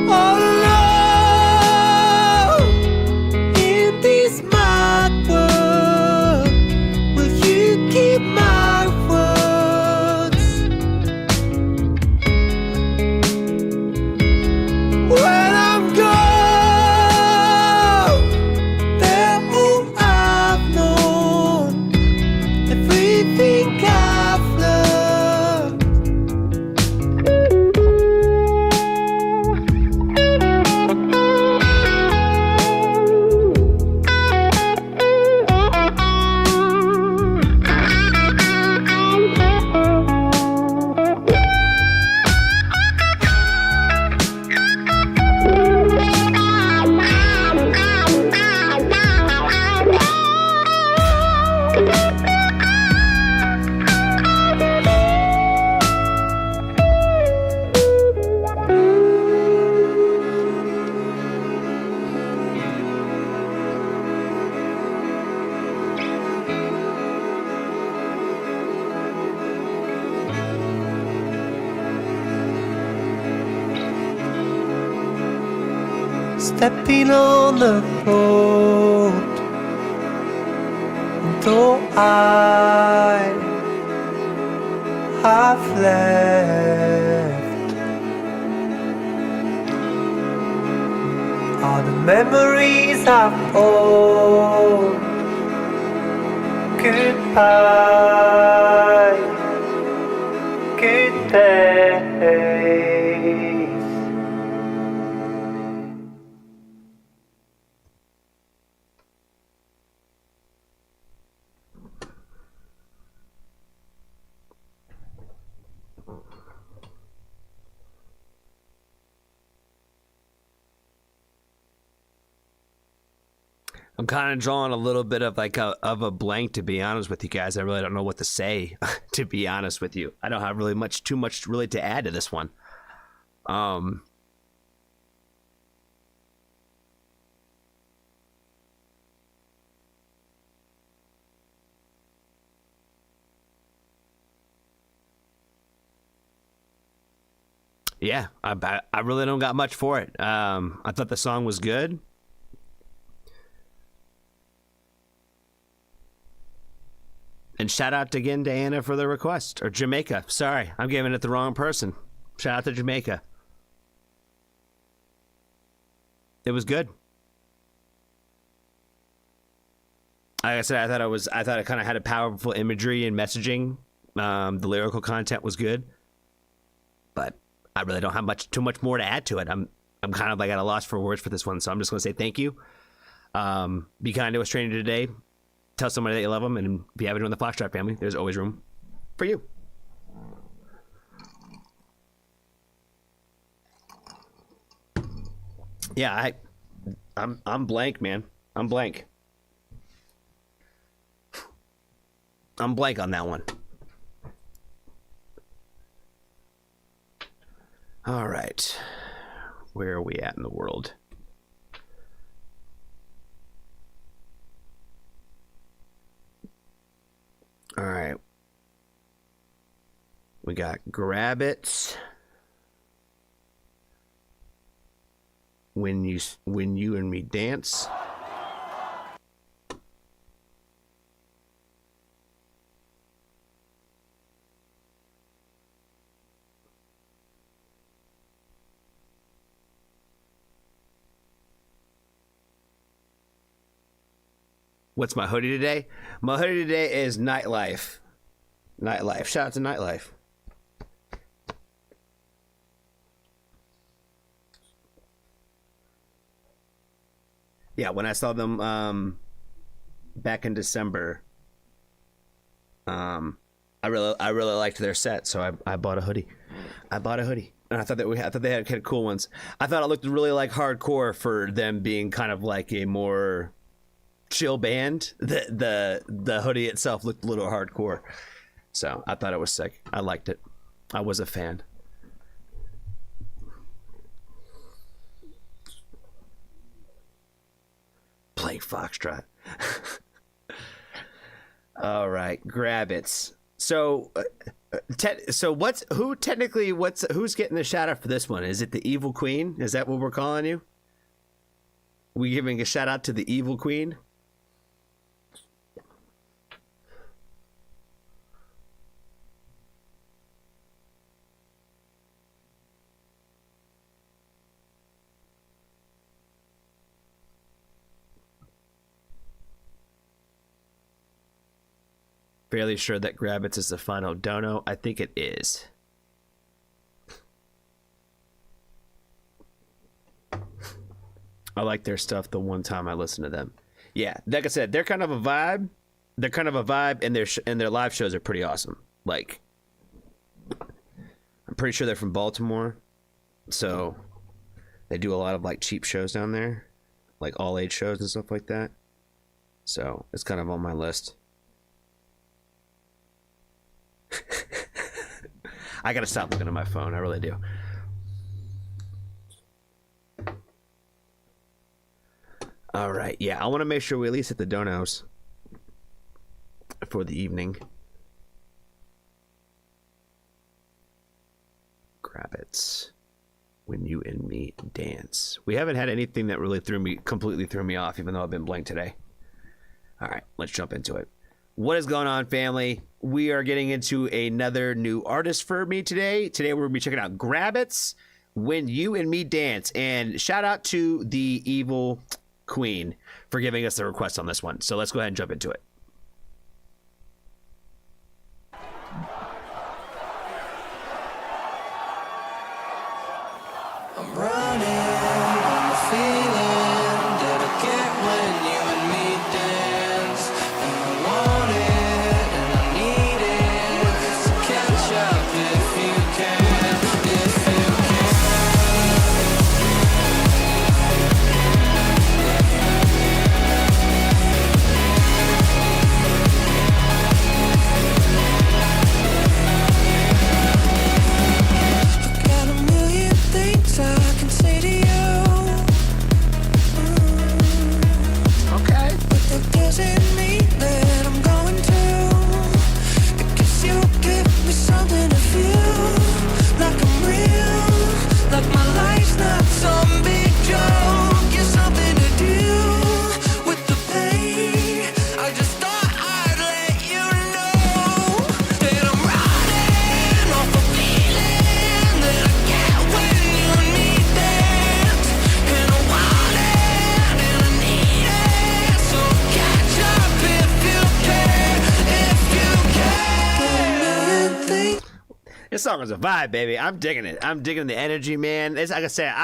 All alone in this mad world, will you keep my words? When I'm gone, they're all I've known, everything I've learned. Stepping on the road, though I have left, all the memories I've owned. Goodbye, good days. I'm kind of drawing a little bit of like a blank, to be honest with you guys. I really don't know what to say, to be honest with you. I don't have really too much really to add to this one. Yeah, I really don't got much for it. I thought the song was good. And shout out again to Anna for the request. Or Jamaica. Sorry, I'm giving it the wrong person. Shout out to Jamaica. It was good. Like I said, I thought it kind of had a powerful imagery and messaging. The lyrical content was good. But I really don't have too much more to add to it. I'm kind of like at a loss for words for this one, so I'm just going to say thank you. Be kind to a stranger today. Tell somebody that you love them, and if you haven't joined the Foxtrot family, there's always room for you. Yeah, I'm blank, man. I'm blank. I'm blank on that one. All right. Where are we at in the world? All right. We got Grab It. When you and me dance. What's my hoodie today? My hoodie today is Nightlife. Nightlife. Shout out to Nightlife. Yeah, when I saw them back in December, I really liked their set, so I bought a hoodie. And I thought they had kind of cool ones. I thought it looked really like hardcore for them being kind of like a more chill band. The hoodie itself looked a little hardcore, so I thought it was sick. I liked it. I was a fan. Playing Foxtrot. All right, Grab It. So who's getting the shout out for this one? Is it the Evil Queen? Is that what we're calling you? We giving a shout out to the Evil Queen? Fairly sure that Grab It is the final dono. I think it is. I like their stuff the one time I listened to them. Yeah, like I said, they're kind of a vibe. And their live shows are pretty awesome. Like, I'm pretty sure they're from Baltimore, so they do a lot of like cheap shows down there, like all age shows and stuff like that. So it's kind of on my list. I gotta stop looking at my phone. I really do. All right. Yeah, I want to make sure we at least hit the donos for the evening. Grab It. When you and me dance. We haven't had anything that really completely threw me off, even though I've been blank today. All right, let's jump into it. What is going on, family? We are getting into another new artist for me today. Today we're going to be checking out Grab It, When You and Me Dance. And shout out to the Evil Queen for giving us the request on this one. So let's go ahead and jump into it. I'm running on the feeling that I get when you and me dance. And I want it and I need it. So catch up if you can, if you I got a million things I can say to you. Okay. But that doesn't mean that I'm going to. Because you give me something to feel like I'm real, like my life's not some big joke. You're something to do with the pain. I just thought I'd let you know that I'm riding off a feeling that I get when you and me dance. And I want it and I need it. So catch up if you can, if you can. This song is a vibe, baby. I'm digging it. I'm digging the energy, man. It's, like I said,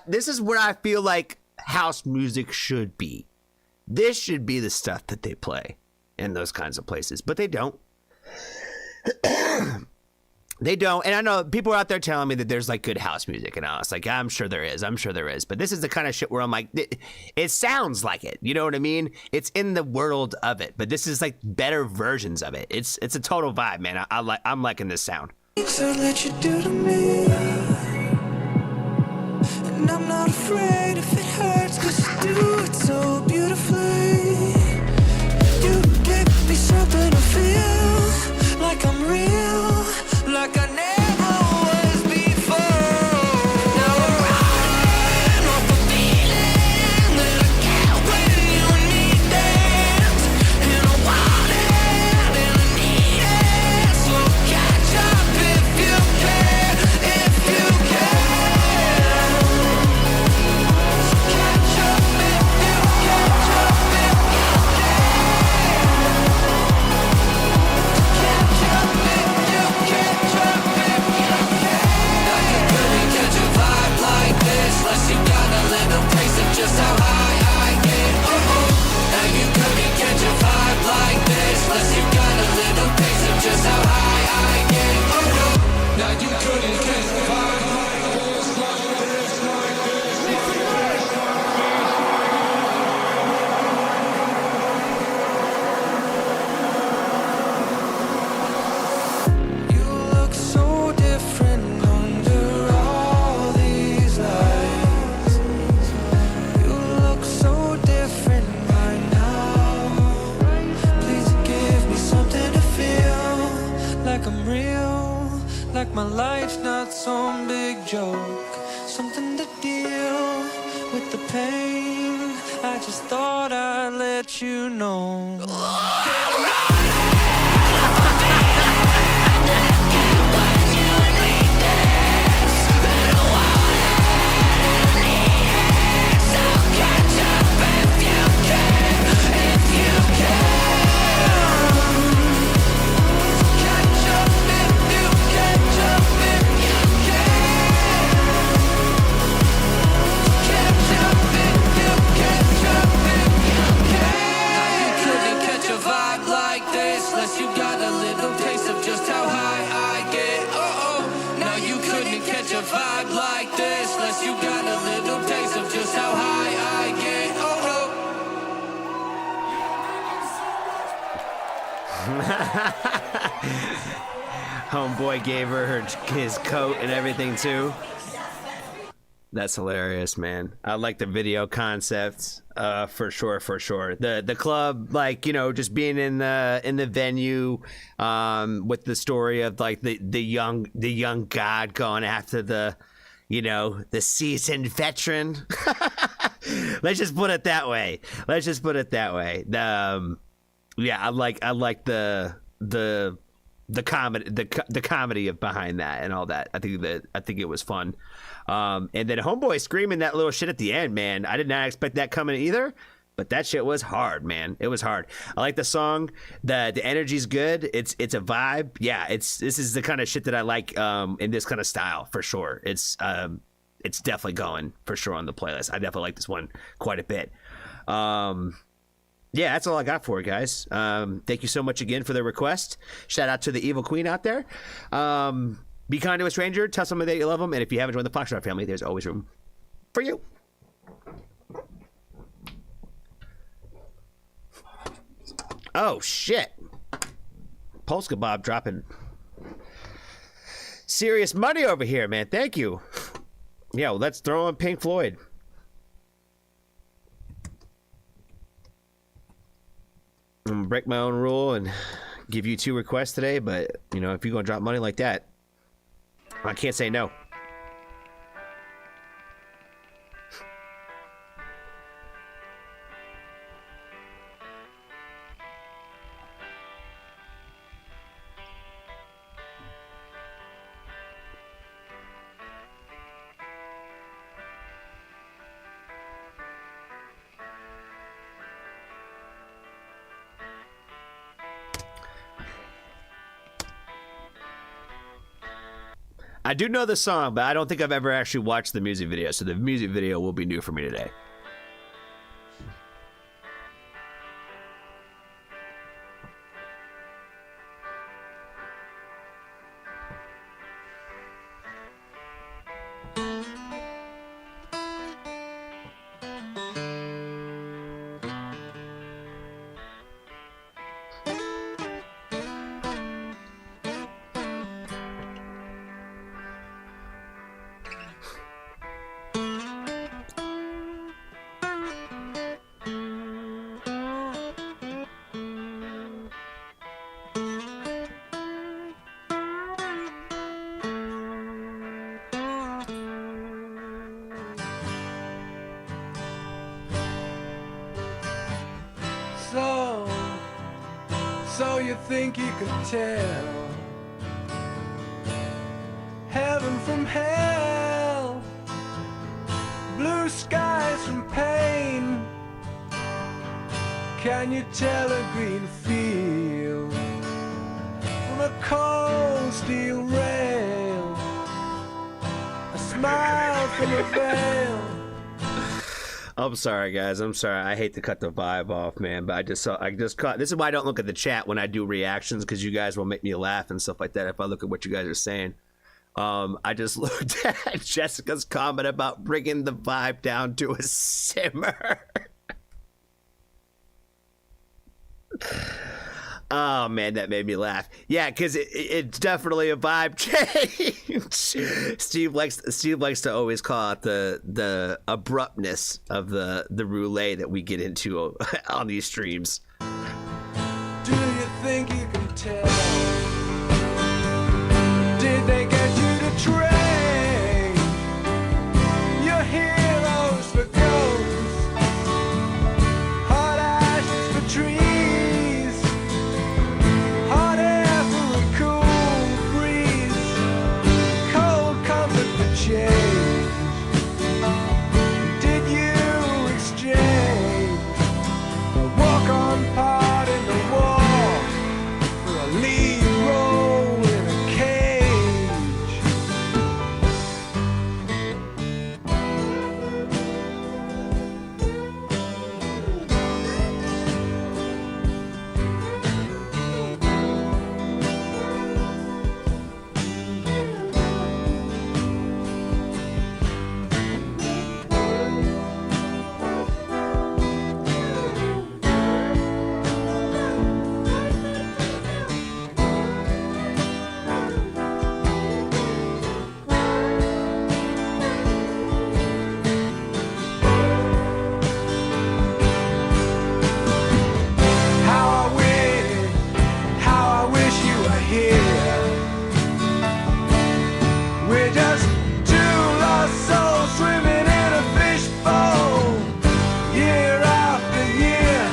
this is where I feel like house music should be. This should be the stuff that they play in those kinds of places, but they don't. They don't, and I know people are out there telling me that there's like good house music, and I was like, I'm sure there is, but this is the kind of shit where I'm like, it sounds like it, you know what I mean? It's in the world of it, but this is like better versions of it. It's a total vibe, man. I'm liking this sound. So let you do to me, and I'm not afraid if it hurts, 'cause you do it so beautifully. You give me something to feel like I'm real, like I never was before. Now I'm running off the feeling that I get when you and me dance, and I want it and I need it. So catch up if you can, if you can. So catch up if you catch up if you catch up if you catch up if you can. Now you couldn't catch a vibe like this unless you got a little taste of just how high I get. Now you couldn't catch a vibe like this unless you got a little taste of just how high I get. Now you couldn't catch a vibe like this, like this, like this. You look so different under all these lights. You look so different right now. Please give me something to feel like I'm real, like my life's not some big joke. Something to deal with the pain. I just thought I'd let you know. Unless you got a little taste of just how high I get. Now you couldn't catch a vibe like this unless you got a little taste of just how high I get. Homeboy gave her his coat and everything too. That's hilarious, man. I like the video concept, for sure. The club, like, you know, just being in the venue, with the story of like the young god going after the, you know, the seasoned veteran. Let's just put it that way. Yeah, I like the comedy, the comedy of behind that and all that. I think it was fun. And then Homeboy screaming that little shit at the end, man. I did not expect that coming either, but that shit was hard, man. It was hard. I like the song. The energy's good. It's a vibe. Yeah, this is the kind of shit that I like in this kind of style for sure. It's definitely going for sure on the playlist. I definitely like this one quite a bit. Yeah, that's all I got for you guys. Thank you so much again for the request. Shout out to the Evil Queen out there. Be kind to a stranger. Tell someone that you love them. And if you haven't joined the Foxtrot family, there's always room for you. Oh, shit. Polska Bob dropping serious money over here, man. Thank you. Yeah, well, let's throw in Pink Floyd. I'm gonna break my own rule and give you 2 requests today, but, you know, if you're gonna drop money like that, I can't say no. I do know the song, but I don't think I've ever actually watched the music video, so the music video will be new for me today. know you think you can tell heaven from hell, blue skies from pain. Can you tell a green field from a cold steel rail, a smile from a veil? I'm sorry, guys. I'm sorry. I hate to cut the vibe off, man, but I just caught. This is why I don't look at the chat when I do reactions, because you guys will make me laugh and stuff like that if I look at what you guys are saying. I just looked at Jessica's comment about bringing the vibe down to a simmer. Oh man, that made me laugh. Yeah, because it's definitely a vibe change. Steve likes to always call out the abruptness of the roulette that we get into on these streams. Do you think you can tell? Did they get you to train your heroes for ghosts, hot ashes for trees, hot air for a cool breeze, cold comfort for change? Did you exchange a walk-on part in the war for a lead role in a cage? How I wish you were here. We're just two lost souls swimming in a fishbowl, year after year,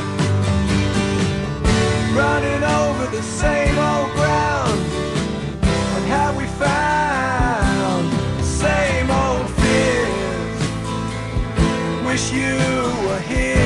running over the same old ground. And have we found the same old fears? Wish you were here.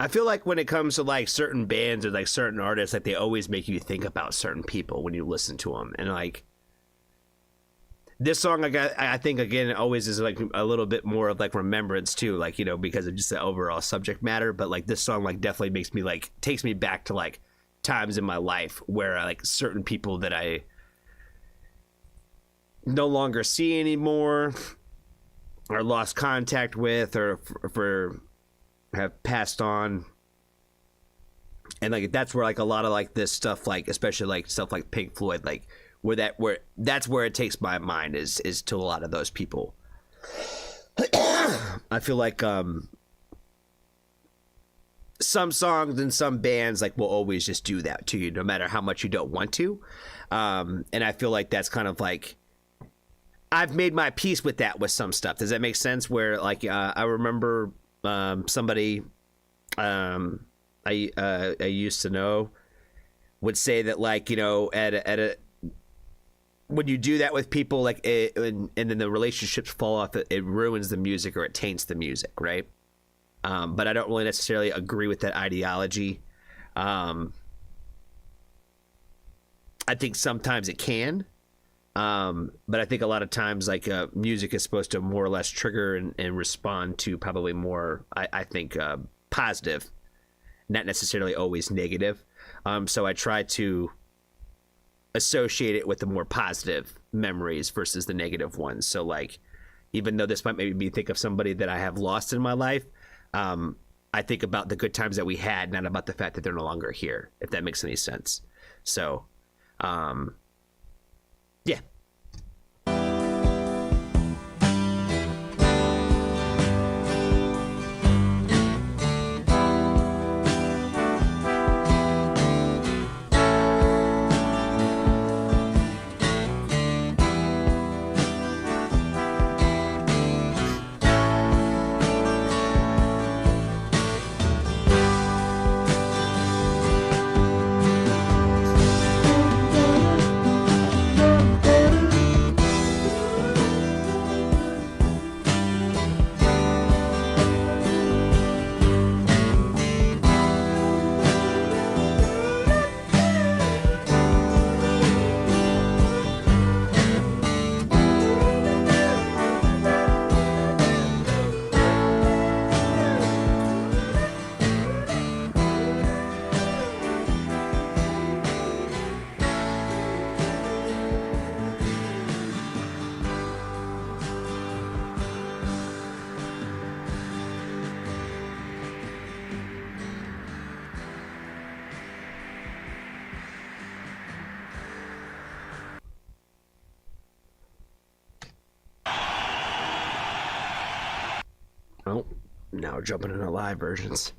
I feel like when it comes to like certain bands or like certain artists, like they always make you think about certain people when you listen to them. And like this song, I think again, always is like a little bit more of like remembrance too, like, you know, because of just the overall subject matter. But like this song, like definitely makes me like, takes me back to like times in my life where like certain people that I no longer see anymore or lost contact with or for have passed on. And like that's where like a lot of like this stuff, like especially like stuff like Pink Floyd, like where that's where it takes my mind is to a lot of those people. I feel like some songs and some bands like will always just do that to you no matter how much you don't want to. And I feel like that's kind of like I've made my peace with that with some stuff. Does that make sense? Where like I remember somebody I used to know would say that like, you know, at a when you do that with people like and then the relationships fall off, it ruins the music or it taints the music, right? But I don't really necessarily agree with that ideology. I think sometimes it can. But I think a lot of times like music is supposed to more or less trigger and respond to probably more, I think, positive, not necessarily always negative. So I try to associate it with the more positive memories versus the negative ones. So like, even though this might make me think of somebody that I have lost in my life, I think about the good times that we had, not about the fact that they're no longer here, if that makes any sense. So, yeah. Now we're jumping into live versions.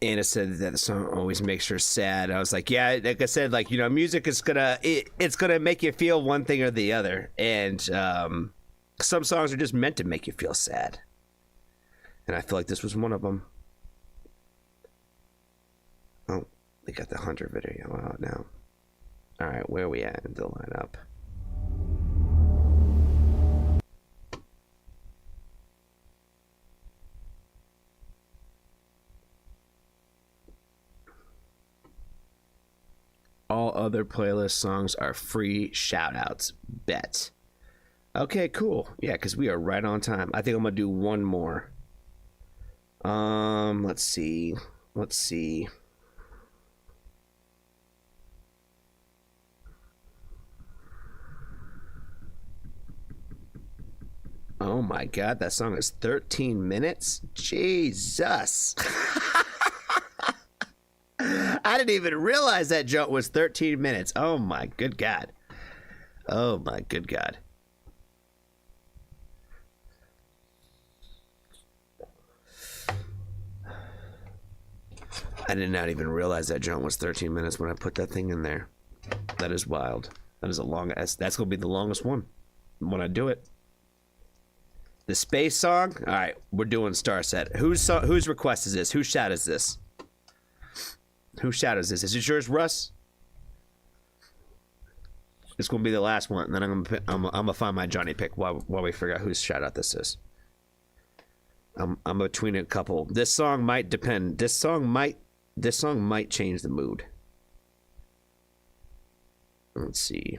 Anna said that the song always makes her sad. I was like, yeah, like I said, like, you know, music is it's gonna make you feel one thing or the other, and some songs are just meant to make you feel sad, and I feel like this was one of them. Oh, we got the Hunter video out now. All right, where are we at in the lineup? All other playlist songs are free shout-outs. Bet. Okay, cool. Yeah, because we are right on time. I think I'm going to do one more. Let's see. Oh my God, that song is 13 minutes? Jesus. I didn't even realize that joke was 13 minutes. Oh my good God. Oh my good God. I did not even realize that joke was 13 minutes when I put that thing in there. That is wild. That is a long, that's going to be the longest one when I do it. The space song? All right, we're doing Star Set. Whose request is this? Whose shout is this? Whose shout is this? Is it yours, Russ? It's gonna be the last one, and then I'm gonna find my Johnny pick while we figure out whose shout out this is. I'm between a couple. This song might depend. This song might change the mood. Let's see.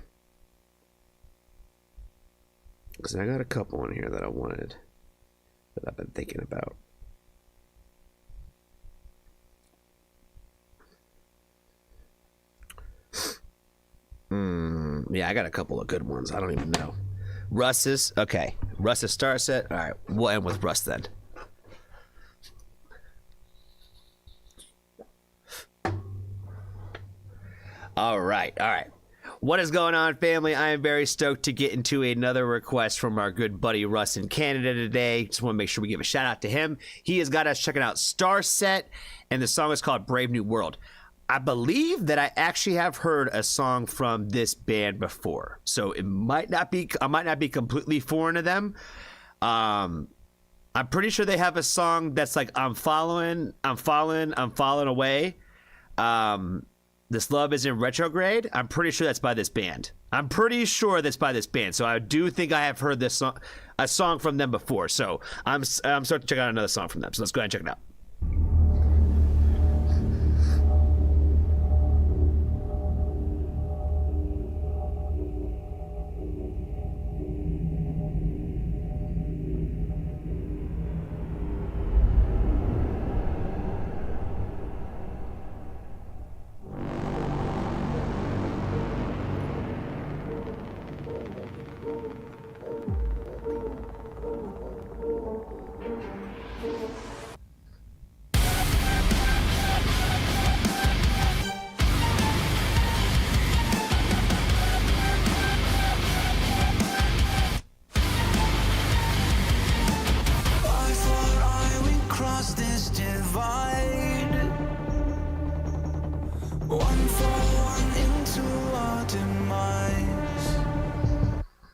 Because I got a couple in here that I wanted, that I've been thinking about. Yeah, I got a couple of good ones. I don't even know. Russ's, okay. Russ's Star Set. All right, we'll end with Russ then. All right. What is going on, family? I am very stoked to get into another request from our good buddy Russ in Canada today. Just want to make sure we give a shout out to him. He has got us checking out Star Set, and the song is called Brave New World. I believe that I actually have heard a song from this band before, so it might not be. I might not be completely foreign to them. I'm pretty sure they have a song that's like I'm falling away. This love is in retrograde. I'm pretty sure that's by this band. So I do think I have heard this song, a song from them before. So I'm starting to check out another song from them. So let's go ahead and check it out.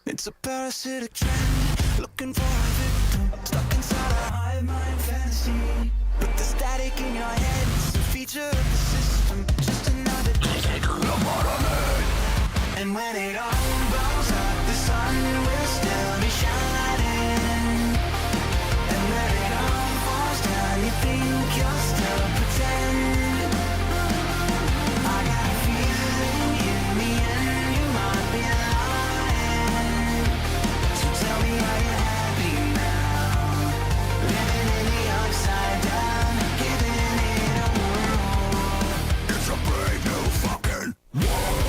It's a parasitic trend, looking for a victim, stuck inside a hive mind fantasy. But the static in your head is a feature of the system, just another and when it all blows up, the sun will still be shining. And when it all falls down, you think you'll still pretend. I got a feeling in the end you might be lying. So tell me, are you happy now? Living in the upside down, giving it a whirl. It's a brave new fucking world.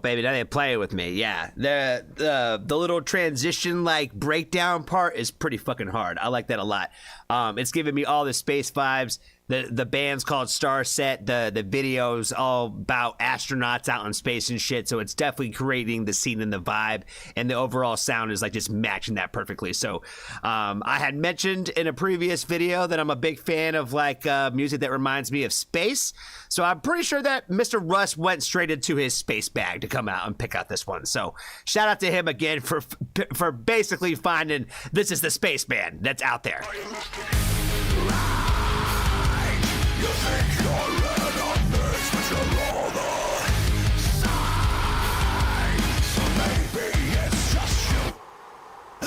baby, now they play with me. Yeah, the little transition like breakdown part is pretty fucking hard. I like that a lot. It's giving me all the space vibes. The band's called Starset. The video's all about astronauts out in space and shit. So it's definitely creating the scene and the vibe, and the overall sound is like just matching that perfectly. So I had mentioned in a previous video that I'm a big fan of like music that reminds me of space. So I'm pretty sure that Mr. Russ went straight into his space bag to come out and pick out this one. So shout out to him again for basically finding this is the space band that's out there. You think you're enemies, but you're all the same. So maybe it's just you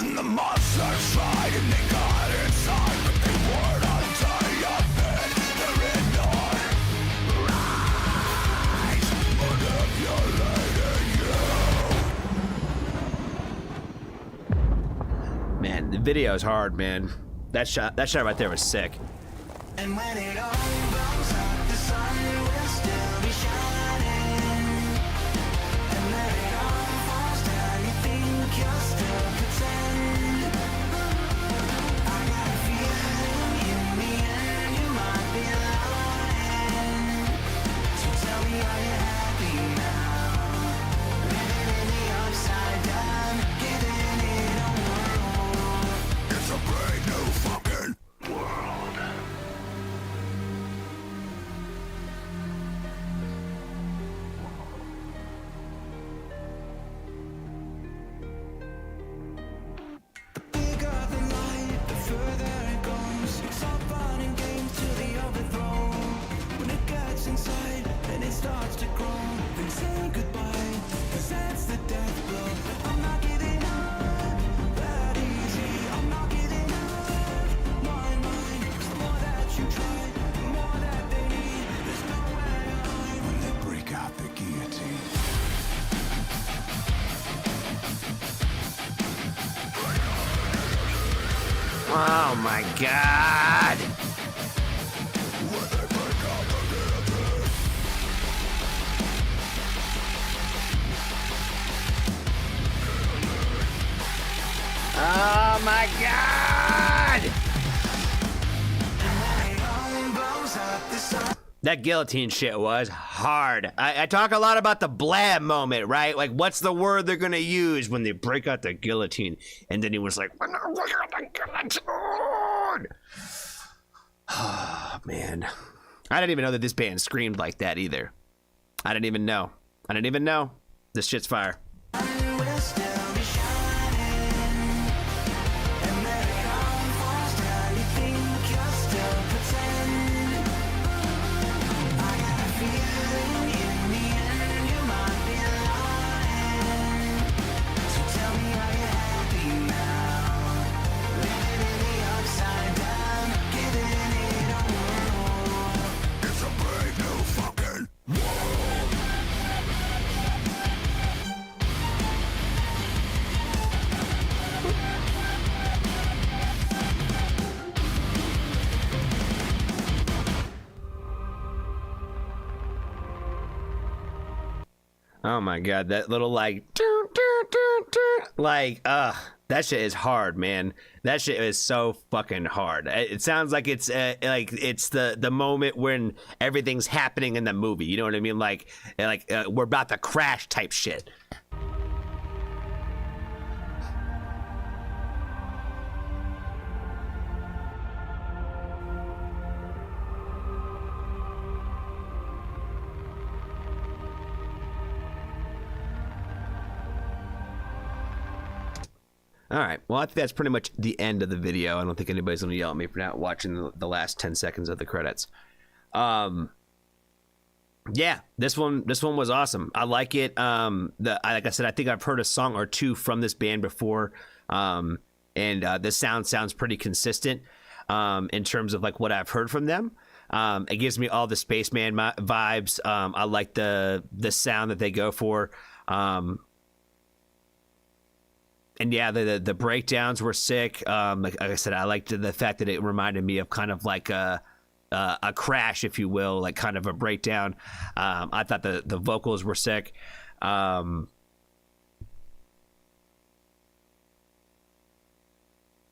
and the monsters fighting they got inside, but they weren't under your bed. They're in your eyes, manipulating you. Man, the video is hard, man. That shot right there was sick. And when it all blows up, the sun will still be shining. And when it all falls down, you think you'll still pretend. I got a feeling in the end you might be lying. So tell me, are you happy now? Living in the upside down, giving it a whirl. It's a brand new fucking world. Starts to grow, then say goodbye, 'cause that's the death blow. I'm not giving up that easy, I'm not giving up my mind. 'Cause the more that you try, the more that they need. There's nowhere to hide when they break out the guillotine. Oh my god. Oh my god! That guillotine shit was hard. I talk a lot about the blab moment, right? Like, what's the word they're gonna use when they break out the guillotine? And then he was like, "We're gonna break out the guillotine!" Oh, man. I didn't even know that this band screamed like that either. I didn't even know. This shit's fire. Oh my god, that little like that shit is hard, man. That shit is so fucking hard. It sounds like it's like it's the moment when everything's happening in the movie. You know what I mean? Like we're about to crash type shit. All right. Well, I think that's pretty much the end of the video. I don't think anybody's going to yell at me for not watching the last 10 seconds of the credits. Yeah, this one was awesome. I like it. Like I said, I think I've heard a song or two from this band before. And the sound sounds pretty consistent in terms of like what I've heard from them. It gives me all the Spaceman vibes. I like the sound that they go for. And yeah, the breakdowns were sick. Like I said, I liked the fact that it reminded me of kind of like a crash, if you will, like kind of a breakdown. I thought the vocals were sick.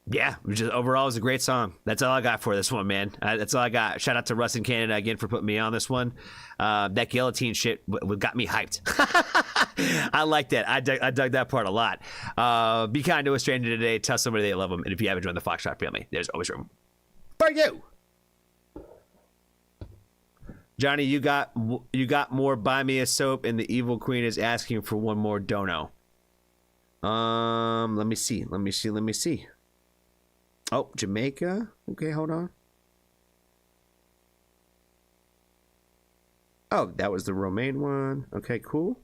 Yeah, just overall, it was a great song. That's all I got for this one, man. That's all I got. Shout out to Russ in Canada again for putting me on this one. That guillotine shit got me hyped. I like that. I dug that part a lot. Be kind to a stranger today. Tell somebody they love them. And if you haven't joined the Foxtrot family, there's always room for you. Johnny, you got more Buy Me a Soap, and the Evil Queen is asking for one more dono. Let me see. Oh, Jamaica. Okay, hold on. Oh, that was the Romaine one. Okay, cool.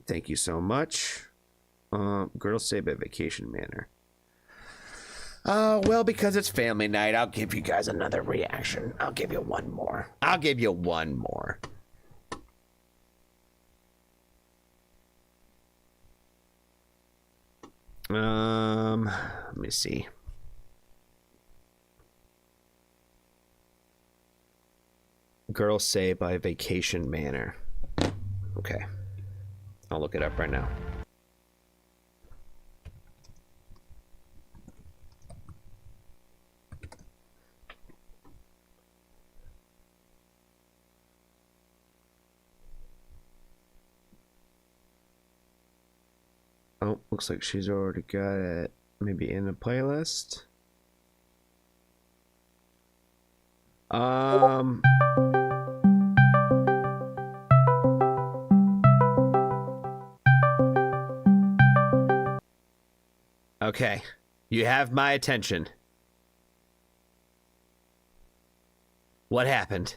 Thank you so much. Girls Say by Vacation Manor. Well, because it's family night, I'll give you guys another reaction. I'll give you one more. Let me see. Girls Say by Vacation Manor. Okay. I'll look it up right now. Oh, looks like she's already got it maybe in the playlist. Okay. You have my attention. What happened?